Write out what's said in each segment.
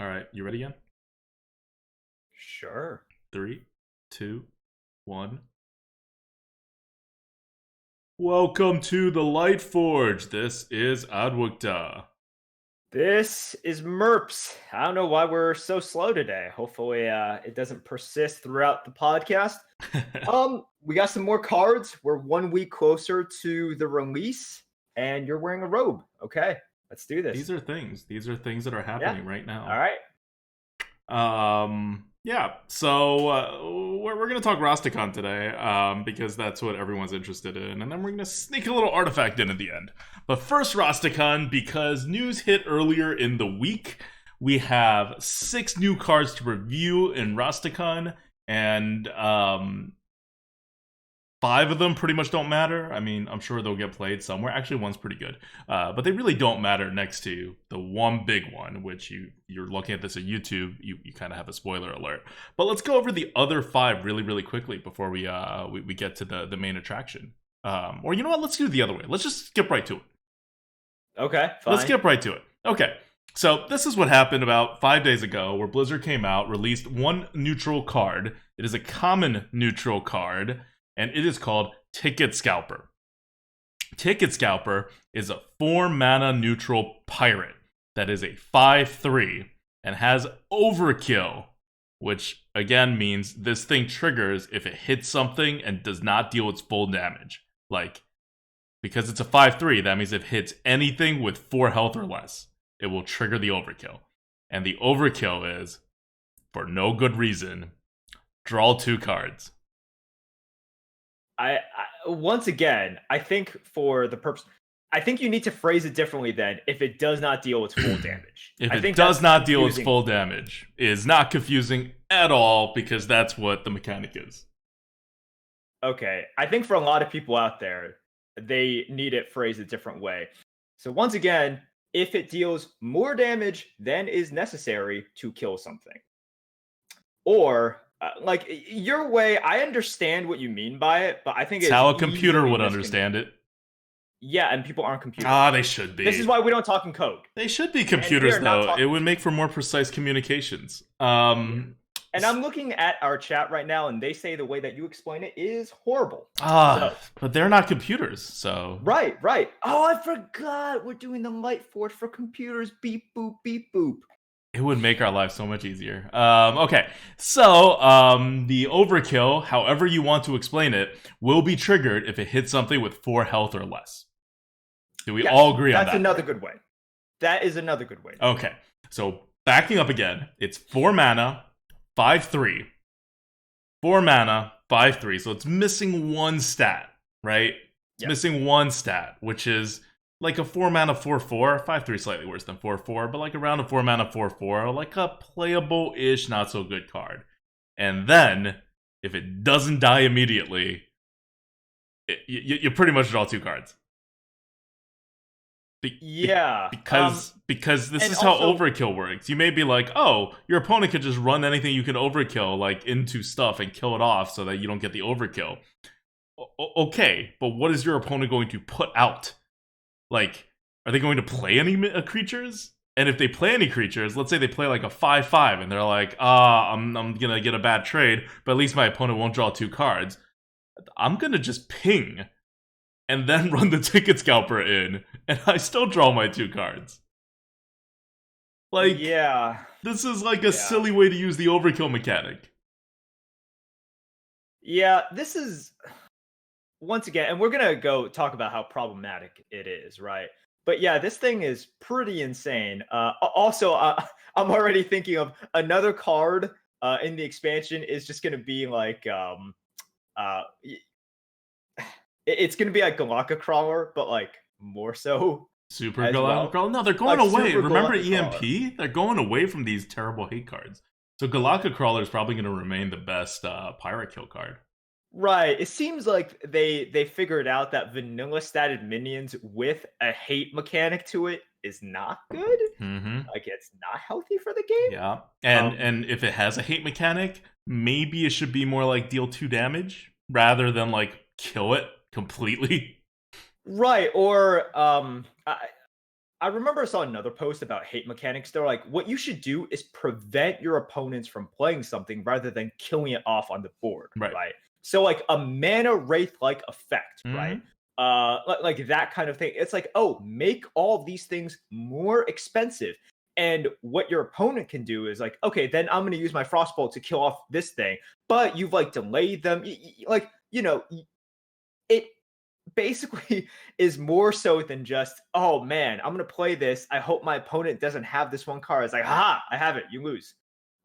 All right, you ready again? Sure. Three, two, one. Welcome to the Lightforge. This is ADWCTA. This is Merps. I don't know why we're so slow today. Hopefully, it doesn't persist throughout the podcast. We got some more cards. We're 1 week closer to the release, and you're wearing a robe. Okay, let's do These this. are things. These are things that are Yeah. happening right All now. right. Yeah. So we're gonna talk Rastakhan today, because that's what everyone's interested in, and then we're gonna sneak a little artifact in at the end. But first, Rastakhan, because news hit earlier in the week, we have 6 new cards to review in Rastakhan, and 5 of them pretty much don't matter. I mean, I'm sure they'll get played somewhere. Actually, one's pretty good, but they really don't matter next to the one big one, which you're looking at this on YouTube. You kind of have a spoiler alert. But let's go over the other 5 really quickly before we get to the main attraction. Or you know what? Let's do it the other way. Let's just skip right to it. Okay, Let's fine. skip right to it. Okay. So this is what happened about 5 days ago, where Blizzard came out, released one neutral card. It is a common neutral card, and it is called Ticket Scalper. Ticket Scalper is a 4 mana neutral pirate that is a 5/3 and has overkill, which again means this thing triggers if it hits something and does not deal its full damage. Like, because it's a 5/3, that means if it hits anything with 4 health or less, it will trigger the overkill. And the overkill is, for no good reason, draw 2 cards. I once again, I think for the purpose, I think you need to phrase it differently. Then, if it does not deal with full damage, If I it think does that's not deal its confusing. full damage, it is not confusing at all, because that's what the mechanic is. Okay, I think for a lot of people out there, they need it phrased a different way. So once again, if it deals more damage than is necessary to kill something, or like your way, I understand what you mean by it, but I think It's it's how a computer easily would misconstrued. understand it. Yeah, and people aren't Ah, computers. they should This is be. why we don't talk in code, They should be and we computers, are not though. It talking. would make for more precise communications. Yeah. And I'm looking at our chat right now, and they say the way that you explain it is horrible. So But they're not computers, so right, right. Oh, I forgot. We're doing the Lightforge for computers. Beep boop, beep boop. it would make our lives so much easier. Okay, so the overkill, however you want to explain it, will be triggered if it hits something with 4 health or less. Do we Yes, all agree on that's that? another good way. That is another good way. Okay, so backing up again, it's 4 mana, 5/3. 4 mana, 5/3. So it's missing one stat, right? It's Yes. missing one stat, which is like a 4 mana 4/4. 5/3 slightly worse than 4/4, but like around a 4 mana 4/4, like a playable ish, not so good card. And then, if it doesn't die immediately, you pretty much draw 2 cards. Yeah. Because this And is how also, overkill works. You may be like, oh, your opponent could just run anything you can overkill like into stuff and kill it off so that you don't get the overkill. Okay, but what is your opponent going to put out? Like, are they going to play any creatures? And if they play any creatures, let's say they play like a 5/5, and they're like, I'm gonna get a bad trade, but at least my opponent won't draw 2 cards. I'm gonna just ping and then run the Ticket Scalper in, and I still draw my 2 cards. Like, yeah, this is like a yeah, silly way to use the overkill mechanic. yeah. This is once again, and we're gonna go talk about how problematic it is, right? But yeah, this thing is pretty insane. Also, I'm already thinking of another card in the expansion is just gonna be like uh, it's gonna be like Galaka Crawler, but like more so Super as Galactic well. Crawler? No, they're going Like away. Super Remember Galaka Crawler. EMP? They're going away from these terrible hate cards. So Galactic Crawler is probably going to remain the best pirate kill card. Right. It seems like they figured out that vanilla statted minions with a hate mechanic to it is not good. Mm-hmm. Like it's not healthy for the game. Yeah, and Um and if it has a hate mechanic, maybe it should be more like deal 2 damage rather than like kill it completely. right or I remember I saw another post about hate mechanics. They're like, what you should do is prevent your opponents from playing something rather than killing it off on the board, Right. right? So like a mana wraith like effect, right? Mhm. Like that kind of thing. It's like, oh, make all of these things more expensive. And what your opponent can do is like, okay, then I'm going to use my frostbolt to kill off this thing, but you've like delayed them, like it basically is more so than just, oh man, I'm gonna play this. I hope my opponent doesn't have this one card. It's like, ha, I have it, you lose.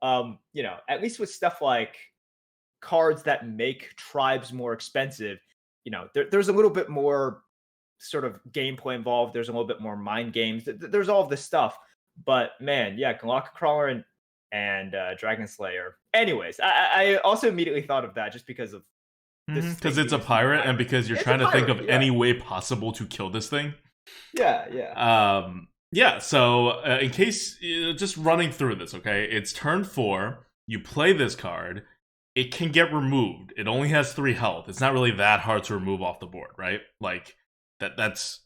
At least with stuff like cards that make tribes more expensive, there's a little bit more sort of gameplay involved. There's a little bit more mind games. There's all of this stuff. But man, yeah, Galactic Crawler and Dragon Slayer. Anyways, I also immediately thought of that just because of this Because thing it's a being pirate, and because you're It's trying a to think pirate, of yeah. any way possible to kill this thing. Yeah. Yeah, so in case, just running through this, okay? It's turn 4, you play this card, it can get removed. It only has 3 health. It's not really that hard to remove off the board, right? Like, that's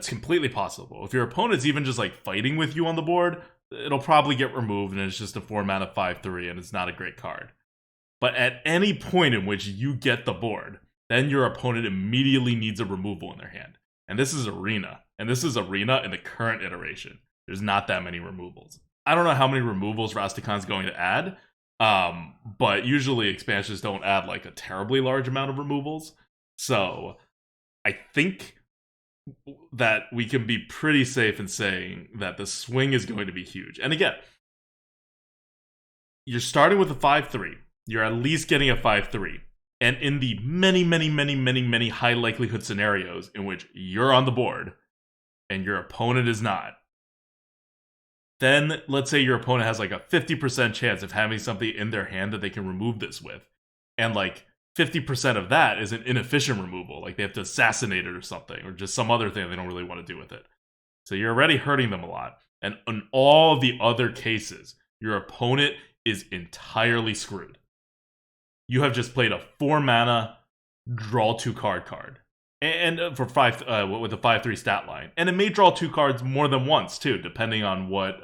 completely possible. If your opponent's even just like fighting with you on the board, it'll probably get removed, and it's just a 4-mana 5/3, and it's not a great card. But at any point in which you get the board, then your opponent immediately needs a removal in their hand. And this is Arena. And this is Arena in the current iteration. There's not that many removals. I don't know how many removals Rastacon's going to add, but usually expansions don't add like a terribly large amount of removals. So I think that we can be pretty safe in saying that the swing is going to be huge. And again, you're starting with a 5/3. You're at least getting a 5/3. And in the many, many, many, many, many high likelihood scenarios in which you're on the board and your opponent is not, then let's say your opponent has like a 50% chance of having something in their hand that they can remove this with. And like 50% of that is an inefficient removal. Like they have to assassinate it or something, or just some other thing they don't really want to do with it. So you're already hurting them a lot. And in all the other cases, your opponent is entirely screwed. You have just played a 4-mana draw 2 card, and for 5 with a 5/3 stat line, and it may draw 2 cards more than once too, depending on what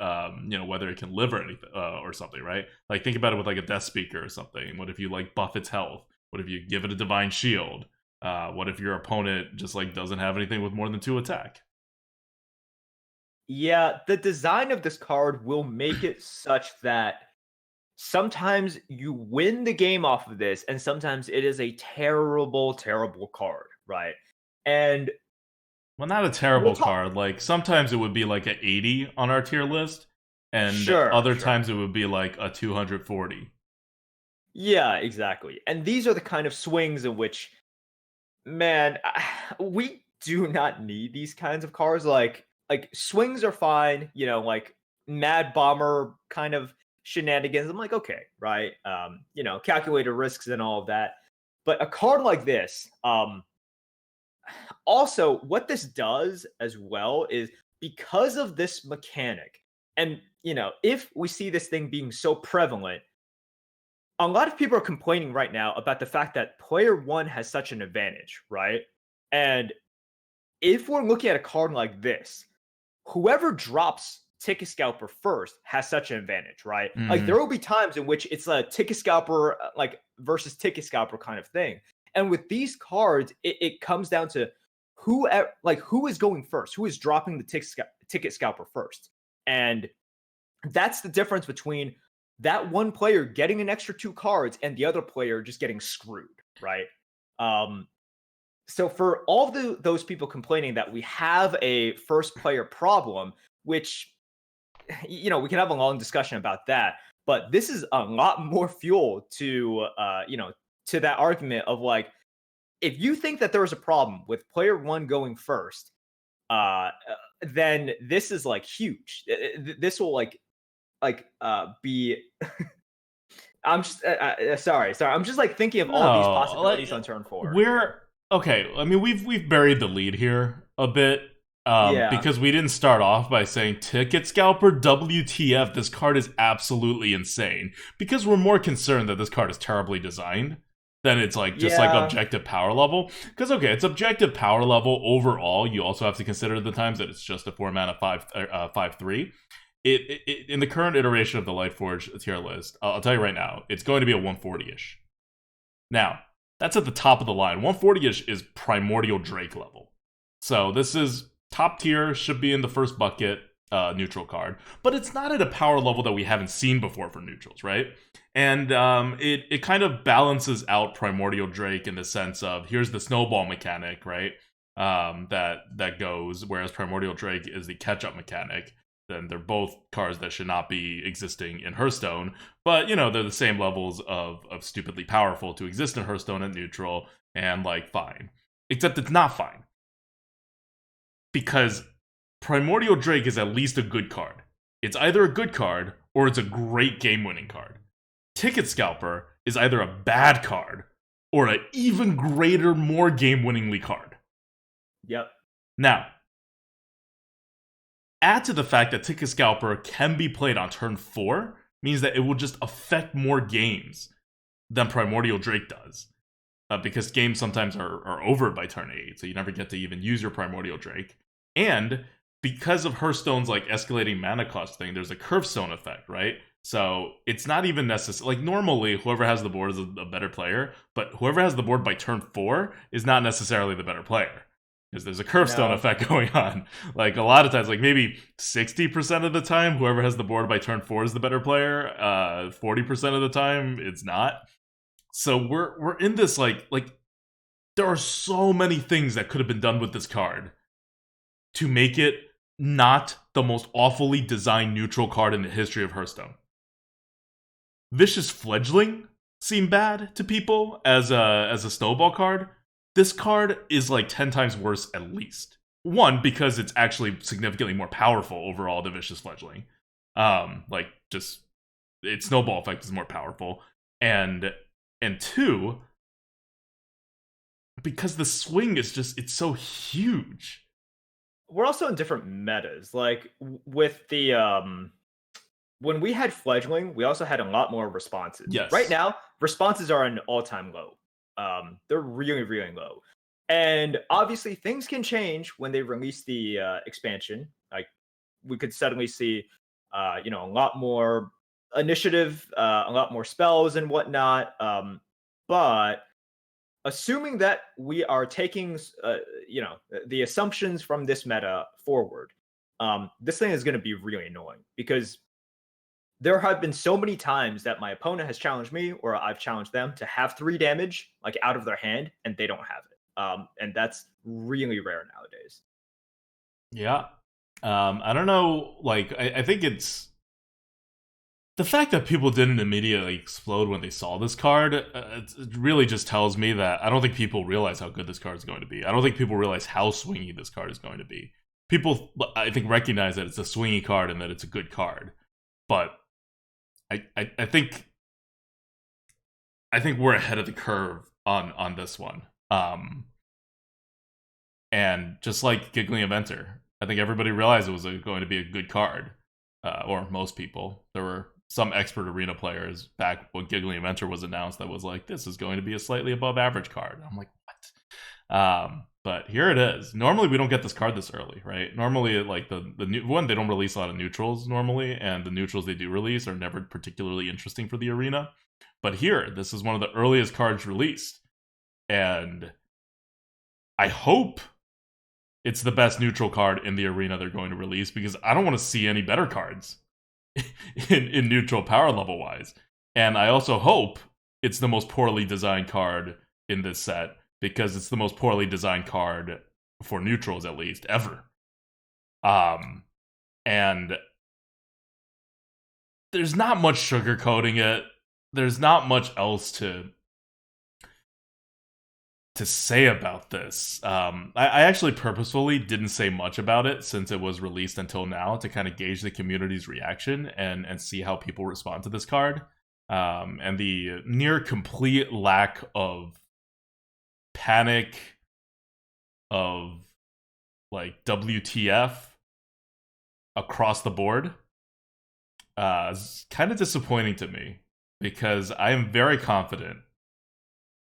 whether it can live or anything or something, right? Like think about it with like a Death Speaker or something. What if you like buff its health? What if you give it a Divine Shield? What if your opponent just like doesn't have anything with more than 2 attack? Yeah, the design of this card will make it such that sometimes you win the game off of this, and sometimes it is a terrible, terrible card, right? And Well, not a terrible card. Like sometimes it would be like an 80 on our tier list, and other Sure. times it would be like a 240. Yeah, exactly. And these are the kind of swings in which, man, we do not need these kinds of cards. Like swings are fine, like Mad Bomber kind of shenanigans. I'm like, okay, right? Calculated risks and all of that. But a card like this, also what this does as well is because of this mechanic, and if we see this thing being so prevalent, a lot of people are complaining right now about the fact that player one has such an advantage, right? And if we're looking at a card like this, whoever drops Ticket Scalper first has such an advantage, right? Like there will be times in which it's a Ticket Scalper like versus Ticket Scalper kind of thing. And with these cards, it comes down to who is going first, who is dropping the Ticket Scalper first. And that's the difference between that one player getting an extra 2 cards and the other player just getting screwed, right? So for all those people complaining that we have a first player problem, which we can have a long discussion about that, but this is a lot more fuel to to that argument of like, if you think that there is a problem with player one going first, then this is like huge. This will be I'm just sorry. I'm just like thinking of all these possibilities on turn 4. We're okay. I mean, we've buried the lead here a bit, Yeah. because we didn't start off by saying Ticket Scalper WTF. This card is absolutely insane. Because we're more concerned that this card is terribly designed. then it's like just like Yeah. objective power level. Because okay, it's objective power level overall. You also have to consider the times that it's just a 4 mana 5/3. In the current iteration of the Lightforge tier list, I'll tell you right now, it's going to be a 140-ish. Now, that's at the top of the line. 140-ish is Primordial Drake level. So this is top tier, should be in the first bucket neutral card. But it's not at a power level that we haven't seen before for neutrals, right? And it kind of balances out Primordial Drake in the sense of, here's the snowball mechanic, right? That goes, whereas Primordial Drake is the catch-up mechanic. Then they're both cards that should not be existing in Hearthstone, but you know, they're the same levels of stupidly powerful to exist in Hearthstone and neutral, and like fine. Except it's not fine. Because Primordial Drake is at least a good card. It's either a good card or it's a great game-winning card. Ticket Scalper is either a bad card or an even greater, more game-winningly card. Yep. Now, add to the fact that Ticket Scalper can be played on turn 4 means that it will just affect more games than Primordial Drake does. Because games sometimes are over by turn 8, so you never get to even use your Primordial Drake. And because of Hearthstone's like escalating mana cost thing, there's a curve stone effect, right? So it's not even necessary. Like normally, whoever has the board is a better player, but whoever has the board by turn 4 is not necessarily the better player. Because there's a curve stone effect going on. Like a lot of times, like maybe 60% of the time, whoever has the board by turn 4 is the better player. 40% of the time, it's not. So we're in this like there are so many things that could have been done with this card to make it not the most awfully designed neutral card in the history of Hearthstone. Vicious Fledgling seemed bad to people as a snowball card. This card is like 10 times worse at least. One, because it's actually significantly more powerful overall than Vicious Fledgling. Like just its snowball effect is more powerful. And two, because the swing is just, it's so huge. We're also in different metas. Like with the when we had Fledgling, we also had a lot more responses. Yes. Right now, responses are an all-time low. They're really, really low. And obviously things can change when they release the expansion. Like we could suddenly see a lot more initiative, a lot more spells and whatnot. But assuming that we are taking the assumptions from this meta forward, this thing is going to be really annoying because there have been so many times that my opponent has challenged me or I've challenged them to have 3 damage like out of their hand and they don't have it. And that's really rare nowadays. Yeah. I don't know, like I think it's the fact that people didn't immediately explode when they saw this card, it really just tells me that I don't think people realize how good this card is going to be. I don't think people realize how swingy this card is going to be. People, I think, recognize that it's a swingy card and that it's a good card. But I think we're ahead of the curve on this one. And just like Giggling Inventor, I think everybody realized it was going to be a good card. Or most people. There were some expert Arena players back when Giggling Inventor was announced that was like, this is going to be a slightly above average card. I'm like, what? But here it is. Normally we don't get this card this early, right? Normally, like the new one, they don't release a lot of neutrals normally, and the neutrals they do release are never particularly interesting for the Arena. But here, this is one of the earliest cards released. And I hope it's the best neutral card in the Arena they're going to release, because I don't want to see any better cards in neutral power level wise. And I also hope it's the most poorly designed card in this set, because it's the most poorly designed card for neutrals, at least, ever. And there's not much sugarcoating it. There's not much else to say about this. I actually purposefully didn't say much about it since it was released until now, to kind of gauge the community's reaction and see how people respond to this card. And the near complete lack of panic, of like WTF across the board is kind of disappointing to me, because I am very confident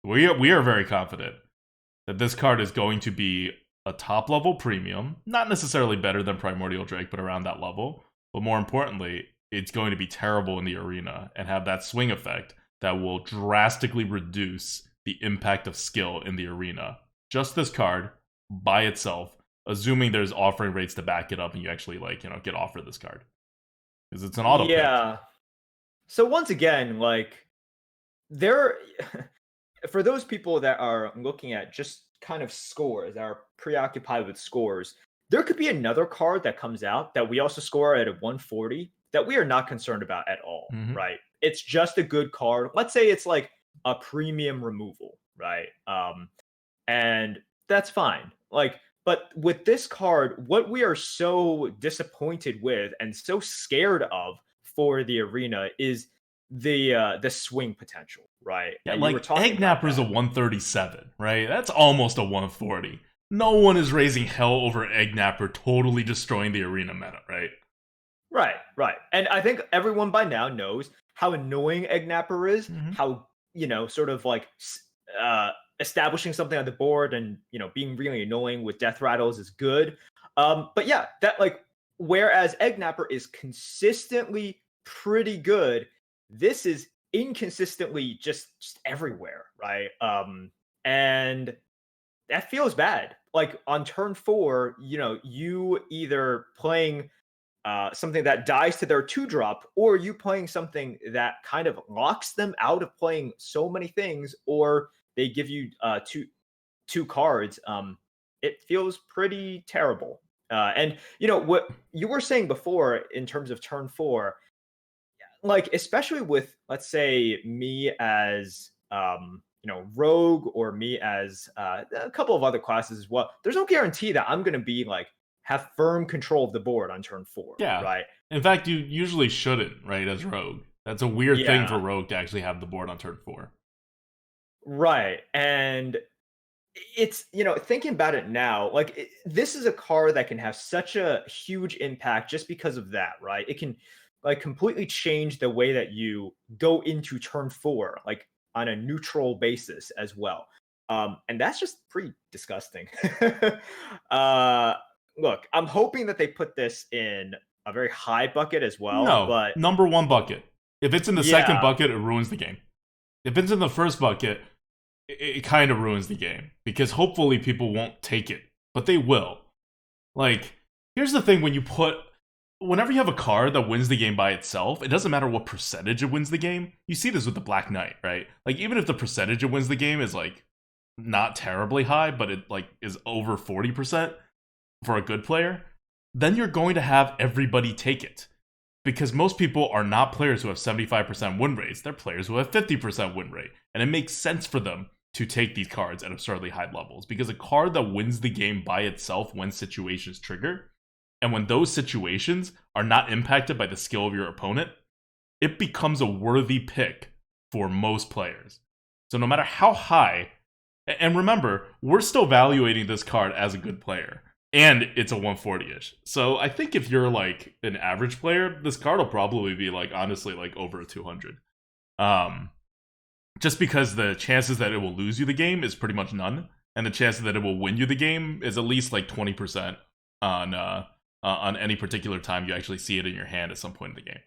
We are very confident that this card is going to be a top level premium, not necessarily better than Primordial Drake, but around that level. But more importantly, it's going to be terrible in the arena and have that swing effect that will drastically reduce the impact of skill in the arena. Just this card by itself, assuming there's offering rates to back it up and you actually get offered this card. Because it's an auto pick. Yeah. So once again, there for those people that are looking at just kind of scores, that are preoccupied with scores, there could be another card that comes out that we also score at a 140 that we are not concerned about at all, right? It's just a good card. Let's say it's like a premium removal, right? And that's fine. But with this card, what we are so disappointed with and so scared of for the arena is the swing potential, right? Yeah, And like Egg Napper's a 137, right? That's almost a 140. No one is raising hell over Egg Napper totally destroying the arena meta, right? Right. And I think everyone by now knows how annoying Egg Napper is, how, sort of establishing something on the board and, being really annoying with death rattles is good. But yeah, whereas Egg Napper is consistently pretty good, this is inconsistently just everywhere, right? And that feels bad. Like on turn 4, you either playing something that dies to their 2-drop, or you playing something that kind of locks them out of playing so many things, or they give you two cards. It feels pretty terrible. And what you were saying before in terms of turn 4, especially with, let's say, me as rogue, or me as a couple of other classes as well, there's no guarantee that I'm going to be have firm control of the board on turn 4. Yeah. Right. In fact, you usually shouldn't, right, as rogue. That's a weird thing for rogue to actually have the board on turn 4. Right. And it's, thinking about it now, this is a card that can have such a huge impact just because of that, right? It can completely change the way that you go into turn 4, on a neutral basis as well. And that's just pretty disgusting. Look, I'm hoping that they put this in a very high bucket as well. No, but number 1 bucket. If it's in the second bucket, it ruins the game. If it's in the first bucket, it kind of ruins the game. Because hopefully people won't take it. But they will. Here's the thing whenever you have a card that wins the game by itself, it doesn't matter what percentage it wins the game. You see this with the Black Knight, right? Even if the percentage it wins the game is not terribly high, but it is over 40% for a good player, then you're going to have everybody take it. Because most people are not players who have 75% win rates, they're players who have 50% win rate. And it makes sense for them to take these cards at absurdly high levels. Because a card that wins the game by itself when situations trigger, and when those situations are not impacted by the skill of your opponent, it becomes a worthy pick for most players. So no matter how high, and remember, we're still evaluating this card as a good player, and it's a 140-ish. So I think if you're an average player, this card will probably be honestly over a 200. Just because the chances that it will lose you the game is pretty much none, and the chances that it will win you the game is at least 20% on any particular time you actually see it in your hand at some point in the game.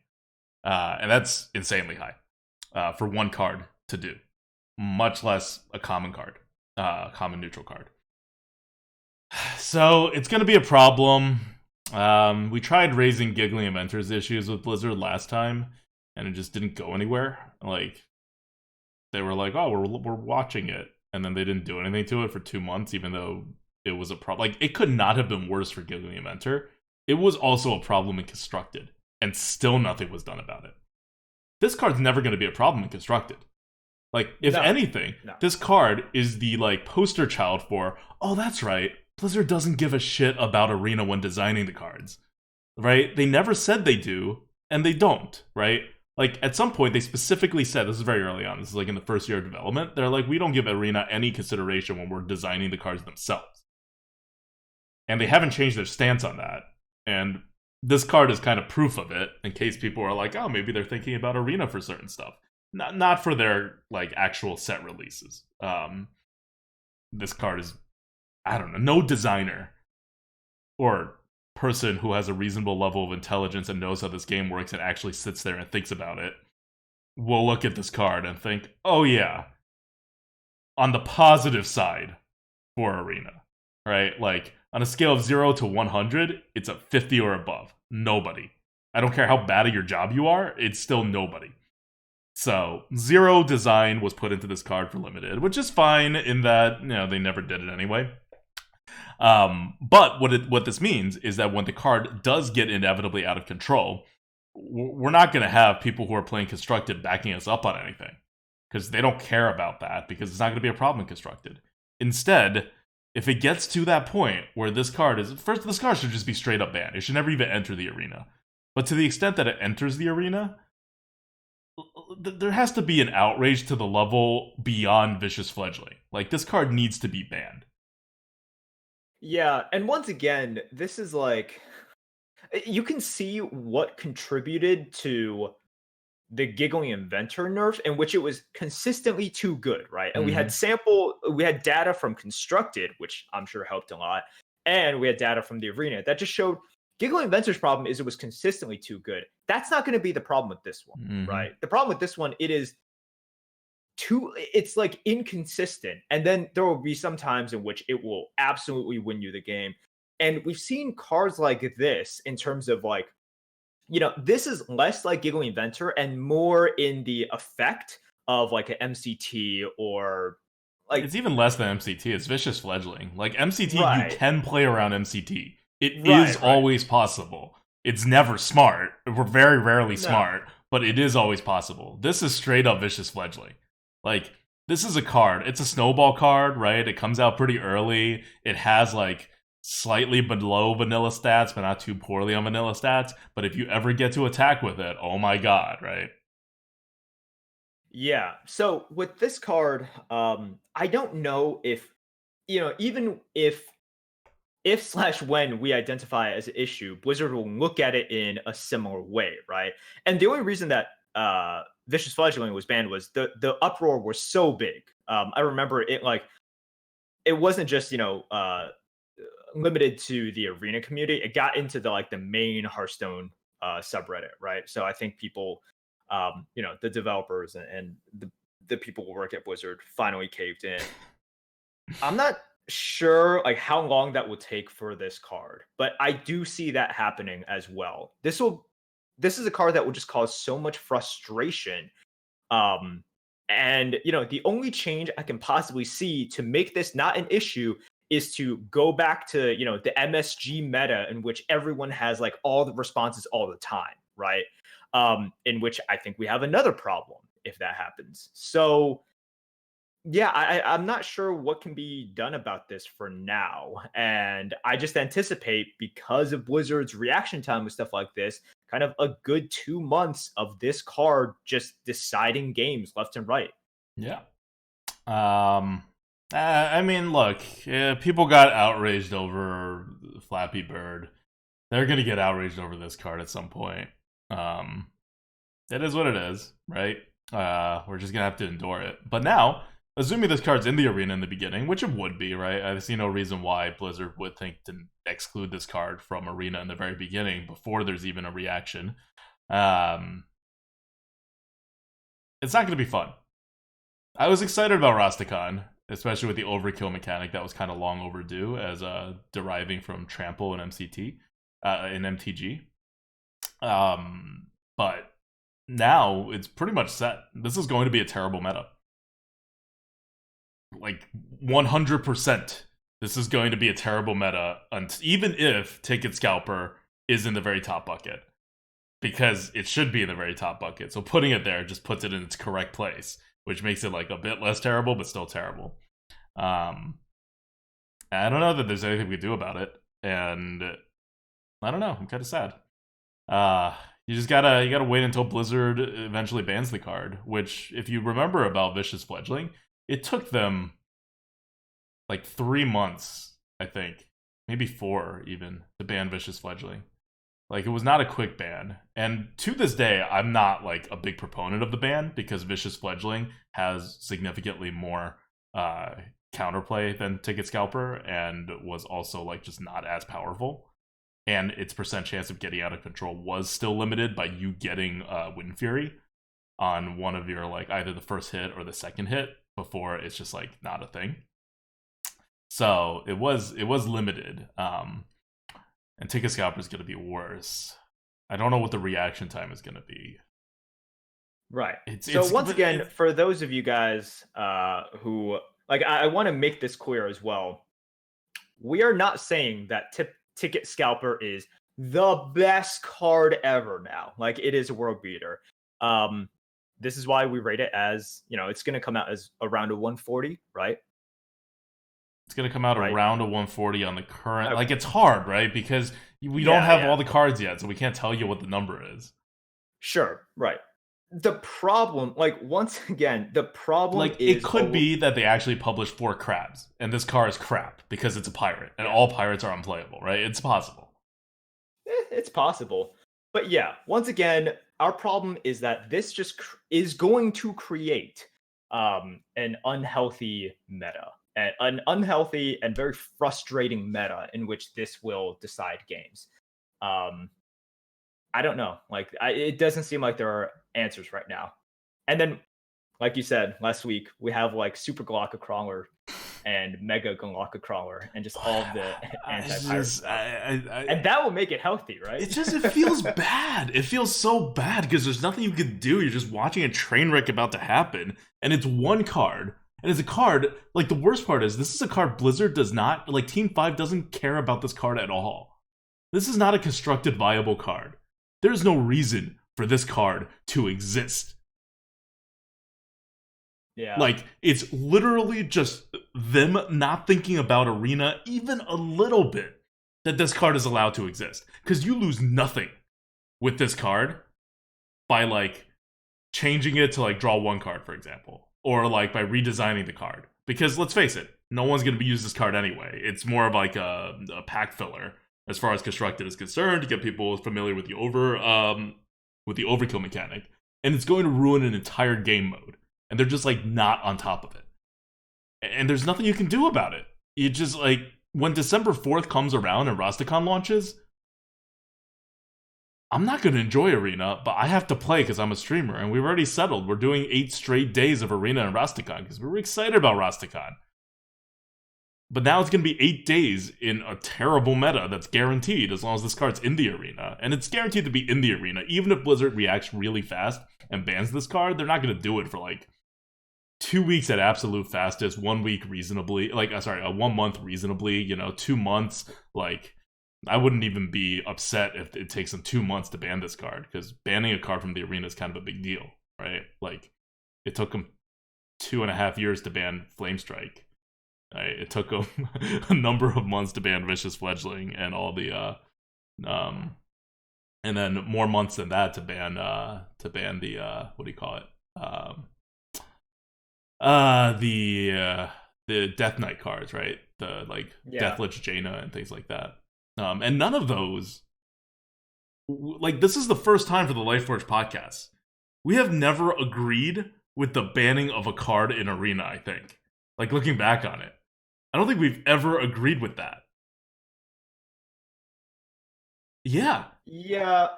And that's insanely high for one card to do, much less a common card, common neutral card. So it's going to be a problem. We tried raising Giggling Inventor's issues with Blizzard last time, and it just didn't go anywhere. They were like, oh, we're watching it, and then they didn't do anything to it for 2 months, even though it was a problem. It could not have been worse for Giggling Inventor. It was also a problem in Constructed, and still nothing was done about it. This card's never going to be a problem in Constructed. If anything, this card is the poster child for, oh, that's right, Blizzard doesn't give a shit about Arena when designing the cards, right? They never said they do, and they don't, right? At some point, they specifically said, this is very early on, this is in the first year of development, they're we don't give Arena any consideration when we're designing the cards themselves. And they haven't changed their stance on that. And this card is kind of proof of it, in case people are oh, maybe they're thinking about Arena for certain stuff. not for their like actual set releases. This card is, I don't know, no designer or person who has a reasonable level of intelligence and knows how this game works and actually sits there and thinks about it will look at this card and think, oh yeah, on the positive side for Arena, right? Like on a scale of 0 to 100, it's a 50 or above. Nobody. I don't care how bad at your job you are, it's still nobody. So, 0 design was put into this card for limited, which is fine in that, they never did it anyway. But what this means is that when the card does get inevitably out of control, we're not going to have people who are playing Constructed backing us up on anything. Because they don't care about that, because it's not going to be a problem in Constructed. Instead, if it gets to that point where this card is... First, this card should just be straight up banned. It should never even enter the arena. But to the extent that it enters the arena, there has to be an outrage to the level beyond Vicious Fledgling. Like, this card needs to be banned. Yeah, and once again, this is like... You can see what contributed to the Giggling Inventor nerf, in which it was consistently too good, right? And we had data from Constructed, which I'm sure helped a lot, and we had data from the arena that just showed Giggling Inventor's problem is it was consistently too good. That's not going to be the problem with this one, right? The problem with this one, it's like inconsistent, and then there will be some times in which it will absolutely win you the game. And we've seen cards like this in terms of like, this is less like Giggling Inventor and more in the effect of like an MCT or like... It's even less than MCT. It's Vicious Fledgling. Like MCT, right. You can play around MCT. It is always possible. It's never smart. We're very rarely smart, but it is always possible. This is straight up Vicious Fledgling. Like, this is a card. It's a snowball card, right? It comes out pretty early. It has like slightly below vanilla stats, but not too poorly on vanilla stats. But if you ever get to attack with it, oh my god, right? Yeah. So with this card, I don't know if, even if / when we identify it as an issue, Blizzard will look at it in a similar way, right? And the only reason that Vicious Fledgling was banned was the uproar was so big. I remember it like, it wasn't just, limited to the arena community. It got into the main Hearthstone subreddit, right? So I think people, the developers and the people who work at Blizzard finally caved in. I'm not sure like how long that will take for this card, but I do see that happening as well. This is a card that will just cause so much frustration. And the only change I can possibly see to make this not an issue is to go back to, the MSG meta in which everyone has like all the responses all the time, right? In which I think we have another problem if that happens. So yeah, I'm not sure what can be done about this for now. And I just anticipate, because of Blizzard's reaction time with stuff like this, kind of a good 2 months of this card just deciding games left and right. Yeah. I mean, look, people got outraged over Flappy Bird. They're going to get outraged over this card at some point. It is what it is, right? We're just going to have to endure it. But now, assuming this card's in the arena in the beginning, which it would be, right? I see no reason why Blizzard would think to exclude this card from arena in the very beginning before there's even a reaction. It's not going to be fun. I was excited about Rasta, especially with the overkill mechanic that was kind of long overdue as deriving from Trample and MCT in MTG. But now it's pretty much set. This is going to be a terrible meta. Like 100%. This is going to be a terrible meta, even if Ticket Scalper is in the very top bucket. Because it should be in the very top bucket. So putting it there just puts it in its correct place, which makes it like a bit less terrible, but still terrible. I don't know that there's anything we can do about it, and I don't know. I'm kind of sad. You just gotta wait until Blizzard eventually bans the card. Which, if you remember about Vicious Fledgling, it took them like 3 months, I think, maybe 4 even, to ban Vicious Fledgling. Like, it was not a quick ban. And to this day, I'm not, like, a big proponent of the ban because Vicious Fledgling has significantly more counterplay than Ticket Scalper and was also, like, just not as powerful. And its percent chance of getting out of control was still limited by you getting Wind Fury on one of your, like, either the first hit or the second hit before it's just, like, not a thing. So it was limited. And Ticket Scalper is going to be worse. I don't know what the reaction time is going to be. Right. Once again, for those of you guys who, like, I want to make this clear as well. We are not saying that Ticket Scalper is the best card ever now. Like, it is a world beater. This is why we rate it as, it's going to come out as around a 140, right? It's going to come out around a 140 on the current... Like, it's hard, right? Because we don't have all the cards yet, so we can't tell you what the number is. Sure, right. The problem, like, once again, the problem like, is... It could be that they actually published 4 crabs, and this card is crap, because it's a pirate, and all pirates are unplayable, right? It's possible. It's possible. But yeah, once again, our problem is that this just is going to create an unhealthy meta. An unhealthy and very frustrating meta in which this will decide games. I don't know. Like, it doesn't seem like there are answers right now. And then, like you said last week, we have like Super Glockacrawler and Mega Glockacrawler and just all of the anti-pirate stuff. And that will make it healthy, right? It feels bad. It feels so bad because there's nothing you can do. You're just watching a train wreck about to happen, and it's one card. And it's a card, like, the worst part is, this is a card Blizzard does not, like, Team 5 doesn't care about this card at all. This is not a constructed viable card. There's no reason for this card to exist. Yeah. Like, it's literally just them not thinking about Arena even a little bit that this card is allowed to exist. Because you lose nothing with this card by, like, changing it to, like, draw one card, for example. Or, like, by redesigning the card. Because, let's face it, no one's going to use this card anyway. It's more of, like, a pack filler, as far as Constructed is concerned, to get people familiar with the overkill mechanic. And it's going to ruin an entire game mode. And they're just, like, not on top of it. And there's nothing you can do about it. You just, like, when December 4th comes around and Rastakon launches, I'm not going to enjoy Arena, but I have to play because I'm a streamer, and we've already settled. We're doing 8 straight days of Arena and Rastakon because we're excited about Rastakon. But now it's going to be 8 days in a terrible meta that's guaranteed as long as this card's in the Arena. And it's guaranteed to be in the Arena. Even if Blizzard reacts really fast and bans this card, they're not going to do it for, like, 2 weeks at absolute fastest, 1 week reasonably, 1 month reasonably, 2 months, like... I wouldn't even be upset if it takes them 2 months to ban this card, because banning a card from the Arena is kind of a big deal, right? Like, it took them 2.5 years to ban Flamestrike. Right? It took them a number of months to ban Vicious Fledgling and all the, and then more months than that to ban the, what do you call it? The Death Knight cards, right? The, like, Deathlich Jaina and things like that. And none of those, like, this is the first time for the Lightforge podcast. We have never agreed with the banning of a card in Arena, I think. Like, looking back on it. I don't think we've ever agreed with that. Yeah. Yeah.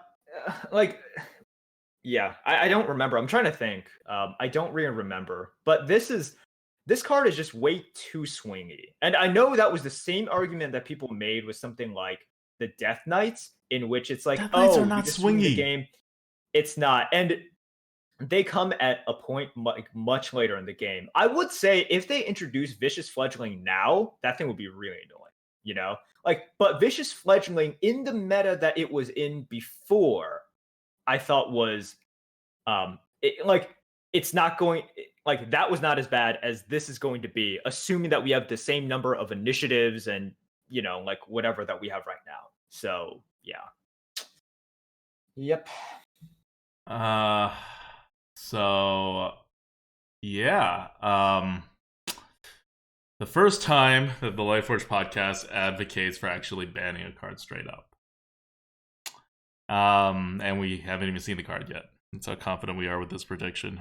I don't remember. I'm trying to think. I don't really remember. But this card is just way too swingy. And I know that was the same argument that people made with something like the Death Knights, in which it's like, Death Knights are not you swingy. The game. It's not. And they come at a point much later in the game. I would say if they introduce Vicious Fledgling now, that thing would be really annoying, But Vicious Fledgling in the meta that it was in before, I thought was, it's not going... Like, that was not as bad as this is going to be, assuming that we have the same number of initiatives and, whatever that we have right now. So, yeah. Yep. So, yeah. The first time that the Lightforge podcast advocates for actually banning a card straight up. And we haven't even seen the card yet. That's how confident we are with this prediction.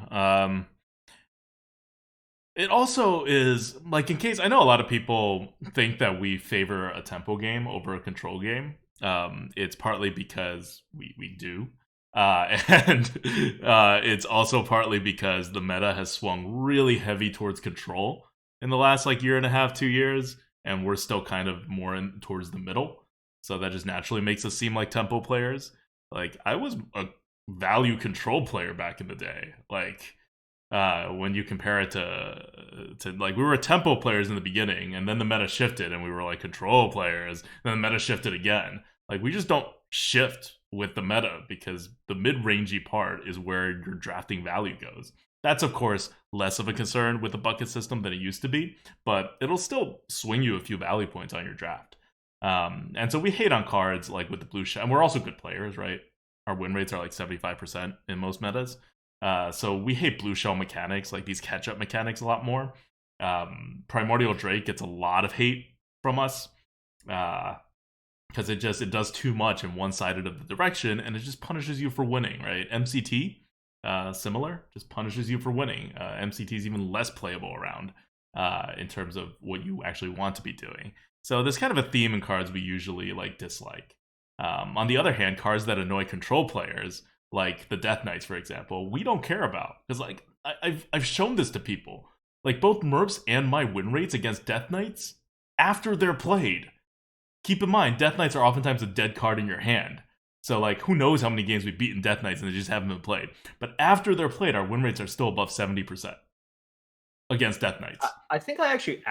It also is, like, in case, I know a lot of people think that we favor a tempo game over a control game. It's partly because we do. And it's also partly because the meta has swung really heavy towards control in the last, like, year and a half, 2 years. And we're still kind of more towards the middle. So that just naturally makes us seem like tempo players. Like, I was a value control player back in the day. Like, when you compare it to like, we were tempo players in the beginning, and then the meta shifted, and we were like control players. Then the meta shifted again. Like, we just don't shift with the meta because the mid-rangey part is where your drafting value goes. That's, of course, less of a concern with the bucket system than it used to be, but it'll still swing you a few value points on your draft. And so we hate on cards like with the blue shell, and we're also good players, right? Our win rates are like 75% in most metas. So we hate blue shell mechanics, like these catch-up mechanics, a lot more. Primordial Drake gets a lot of hate from us because it does too much in one-sided of the direction, and it just punishes you for winning, right? MCT, similar, just punishes you for winning. MCT is even less playable around in terms of what you actually want to be doing. So there's kind of a theme in cards we usually like dislike. On the other hand, cards that annoy control players, like the Death Knights, for example, we don't care about. Because, like, I've shown this to people. Like, both Merps and my win rates against Death Knights, after they're played. Keep in mind, Death Knights are oftentimes a dead card in your hand. So, like, who knows how many games we've beaten Death Knights and they just haven't been played. But after they're played, our win rates are still above 70% against Death Knights. I think I actually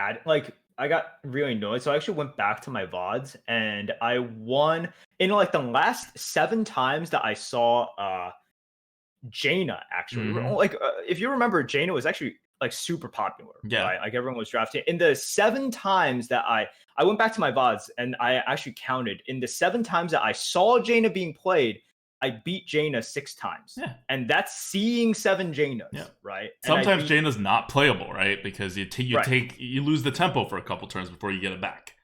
I got really annoyed, so I actually went back to my VODs and I won in like the last 7 times that I saw Jaina. Actually, like if you remember, Jaina was actually like super popular. Yeah, right? Like everyone was drafting. In the 7 times that I went back to my VODs and I actually counted. In the 7 times that I saw Jaina being played, I beat Jaina 6 times. Yeah. And that's seeing 7 Jainas, right? Sometimes Jaina's not playable, right? Because you lose the tempo for a couple turns before you get it back.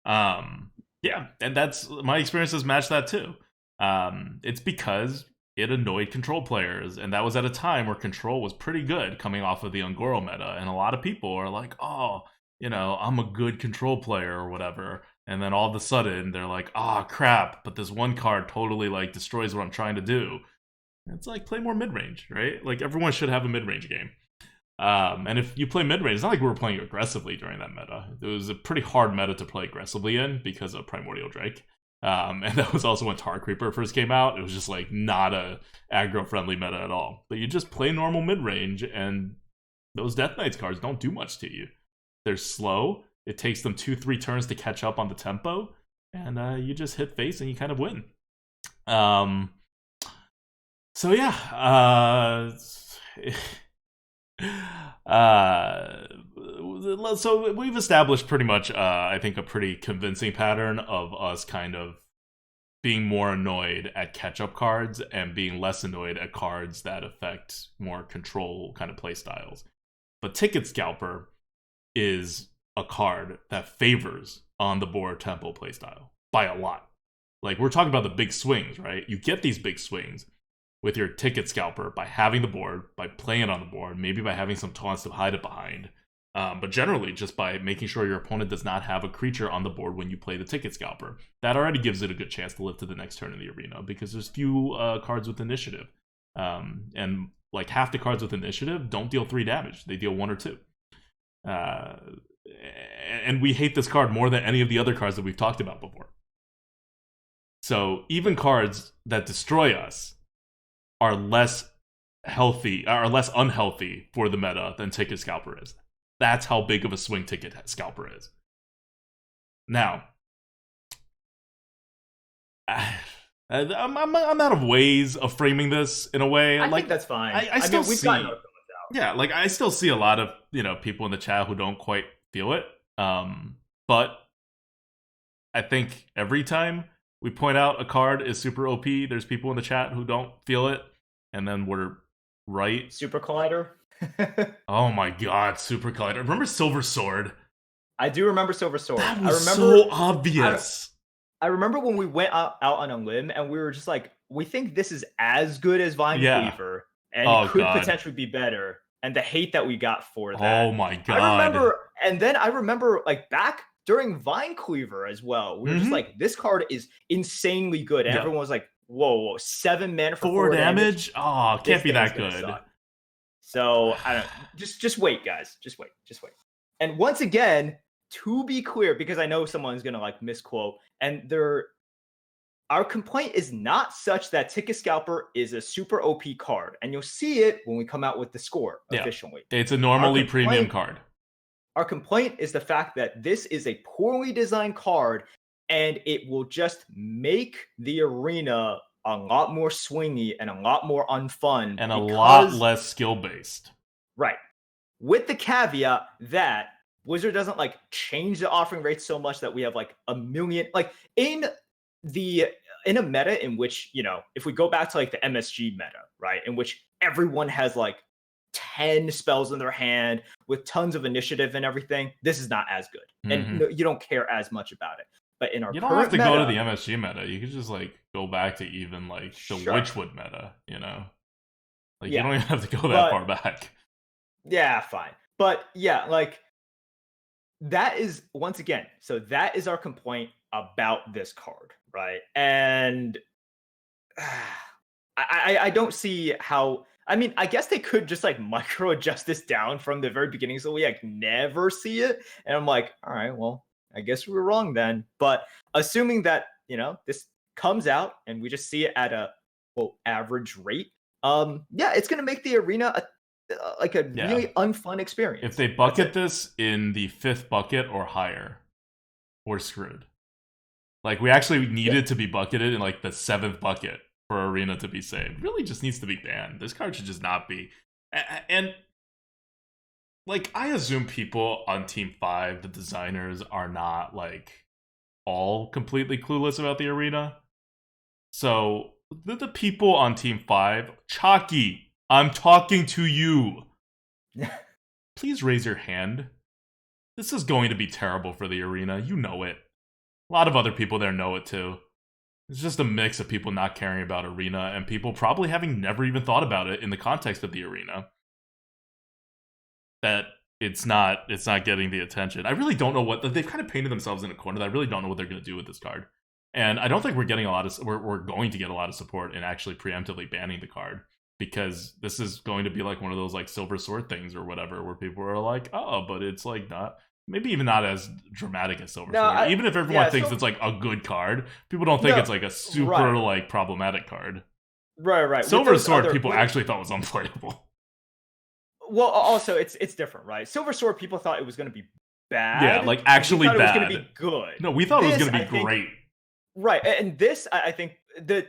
Yeah, and that's my experiences match that too. It's because it annoyed control players, and that was at a time where control was pretty good coming off of the Ungoro meta, and a lot of people are like, oh, I'm a good control player or whatever. And then all of a sudden, they're like, oh, crap, but this one card totally, like, destroys what I'm trying to do. It's like, play more mid-range, right? Like, everyone should have a mid-range game. And if you play mid-range, it's not like we were playing aggressively during that meta. It was a pretty hard meta to play aggressively in because of Primordial Drake. And that was also when Tar Creeper first came out. It was just, like, not a aggro-friendly meta at all. But you just play normal mid-range, and those Death Knights cards don't do much to you. They're slow. It takes them 2-3 turns to catch up on the tempo, and you just hit face and you kind of win. So yeah, so we've established pretty much, I think, a pretty convincing pattern of us kind of being more annoyed at catch-up cards and being less annoyed at cards that affect more control kind of play styles. But Ticket Scalper is a card that favors on the board tempo playstyle by a lot. Like, we're talking about the big swings, right? You get these big swings with your Ticket Scalper by having the board, by playing it on the board, maybe by having some taunts to hide it behind. But generally, just by making sure your opponent does not have a creature on the board when you play the Ticket Scalper. That already gives it a good chance to live to the next turn in the arena because there's few cards with initiative. And like half the cards with initiative don't deal 3 damage. They deal 1 or 2. And we hate this card more than any of the other cards that we've talked about before. So even cards that destroy us are less unhealthy for the meta than Ticket Scalper is. That's how big of a swing Ticket Scalper is. Now, I'm out of ways of framing this in a way. I think that's fine. I still we've see, gotten our feelings out. Yeah, like I still see a lot of people in the chat who don't quite feel it. But I think every time we point out a card is super OP, there's people in the chat who don't feel it, and then we're right. Super Collider. Oh my god, Super Collider! Remember Silver Sword? I do remember Silver Sword. That was so obvious. I remember when we went out on a limb and we were just like, we think this is as good as Vine Yeah. Cleaver and Oh could god. potentially be better. And the hate that we got for that. Oh my I god. remember, and then I remember like back during Vine Cleaver as well. We were just like, this card is insanely good. And Yep. everyone was like, whoa, 7 mana for 4 4 damage. damage? Oh, This can't be thing's that gonna good. suck. So I don't just wait, guys. Just wait. And once again, to be clear, because I know someone's gonna like misquote, and our complaint is not such that Ticket Scalper is a super OP card, and you'll see it when we come out with the score officially. It's a normally premium card. Our complaint is the fact that this is a poorly designed card, and it will just make the arena a lot more swingy and a lot more unfun. And a lot less skill-based. Right. With the caveat that Blizzard doesn't like change the offering rates so much that we have like a million, like in a meta in which, you know, if we go back to like the MSG meta, right, in which everyone has like 10 spells in their hand with tons of initiative and everything, this is not as good. And you don't care as much about it. But in our you don't have to go to the MSG meta. You could just like go back to even like the Witchwood meta, you know? Like you don't even have to go that far back. Yeah, fine. But yeah, like that is once again, so that is our complaint about this card, right? And I don't see how. I mean, I guess they could just like micro adjust this down from the very beginning so we like never see it. And I'm like, all right, well, I guess we were wrong then. But assuming that, you know, this comes out and we just see it at a quote average rate, yeah, it's gonna make the arena a really unfun experience. If they bucket this in the 5th bucket or higher, we're screwed. Like we actually needed to be bucketed in like the 7th bucket for Arena to be saved. It really just needs to be banned. This card should just not be. And like I assume people on Team 5, the designers, are not like all completely clueless about the arena. So the people on Team 5, Chalky, I'm talking to you. Please raise your hand. This is going to be terrible for the arena. You know it. A lot of other people there know it too. It's just a mix of people not caring about arena and people probably having never even thought about it in the context of the arena. That it's not getting the attention. I really don't know what they've kind of painted themselves in a corner. That I really don't know what they're going to do with this card. And I don't think we're getting we're going to get a lot of support in actually preemptively banning the card, because this is going to be like one of those like Silver Sword things or whatever, where people are like, oh, but it's like not, maybe even not as dramatic as Silver Sword. Even if everyone thinks it's like a good card, people don't think it's like a super like problematic card. Right. Silver Sword people actually thought was unplayable. Well, also it's different, right? Silver Sword people thought it was going to be bad. Yeah, like actually bad. It was going to be good. No, we thought it was going to be great. Right, and this I think the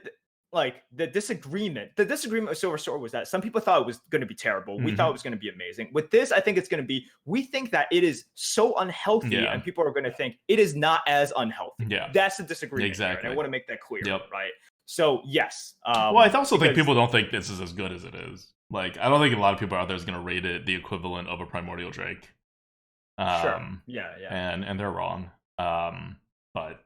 disagreement with Silver Sword was that some people thought it was going to be terrible. We thought it was going to be amazing. With this, I think it's going to be, we think that it is so unhealthy, and people are going to think it is not as unhealthy. Yeah, that's the disagreement. Exactly. Here, and I want to make that clear. Right. So yes. Well, I also think people don't think this is as good as it is. Like, I don't think a lot of people out there is going to rate it the equivalent of a Primordial Drake. Sure. Yeah. And they're wrong. But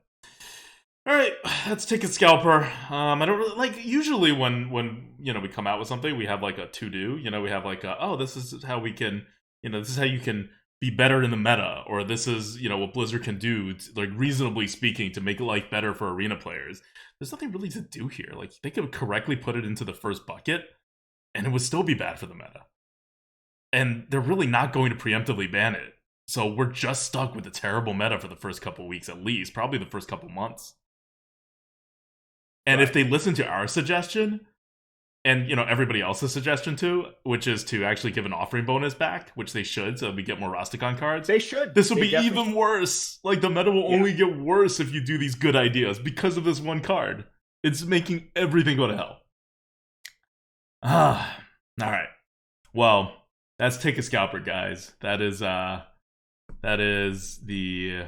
all right, let's take a Scalper. I don't really, like, usually when you know we come out with something, we have like a to do. You know, we have like this is how we can, you know, this is how you can be better in the meta, or this is, you know, what Blizzard can do, like reasonably speaking, to make life better for arena players. There's nothing really to do here. Like, they could correctly put it into the first bucket, and it would still be bad for the meta. And they're really not going to preemptively ban it. So we're just stuck with the terrible meta for the first couple weeks, at least, probably the first couple months. And if they listen to our suggestion, and, you know, everybody else's suggestion too, which is to actually give an offering bonus back, which they should, so we get more Rastakhan cards. They should. This will be even worse. Like, the meta will only get worse if you do these good ideas because of this one card. It's making everything go to hell. All right. Well, that's Take a Scalper, guys. That is the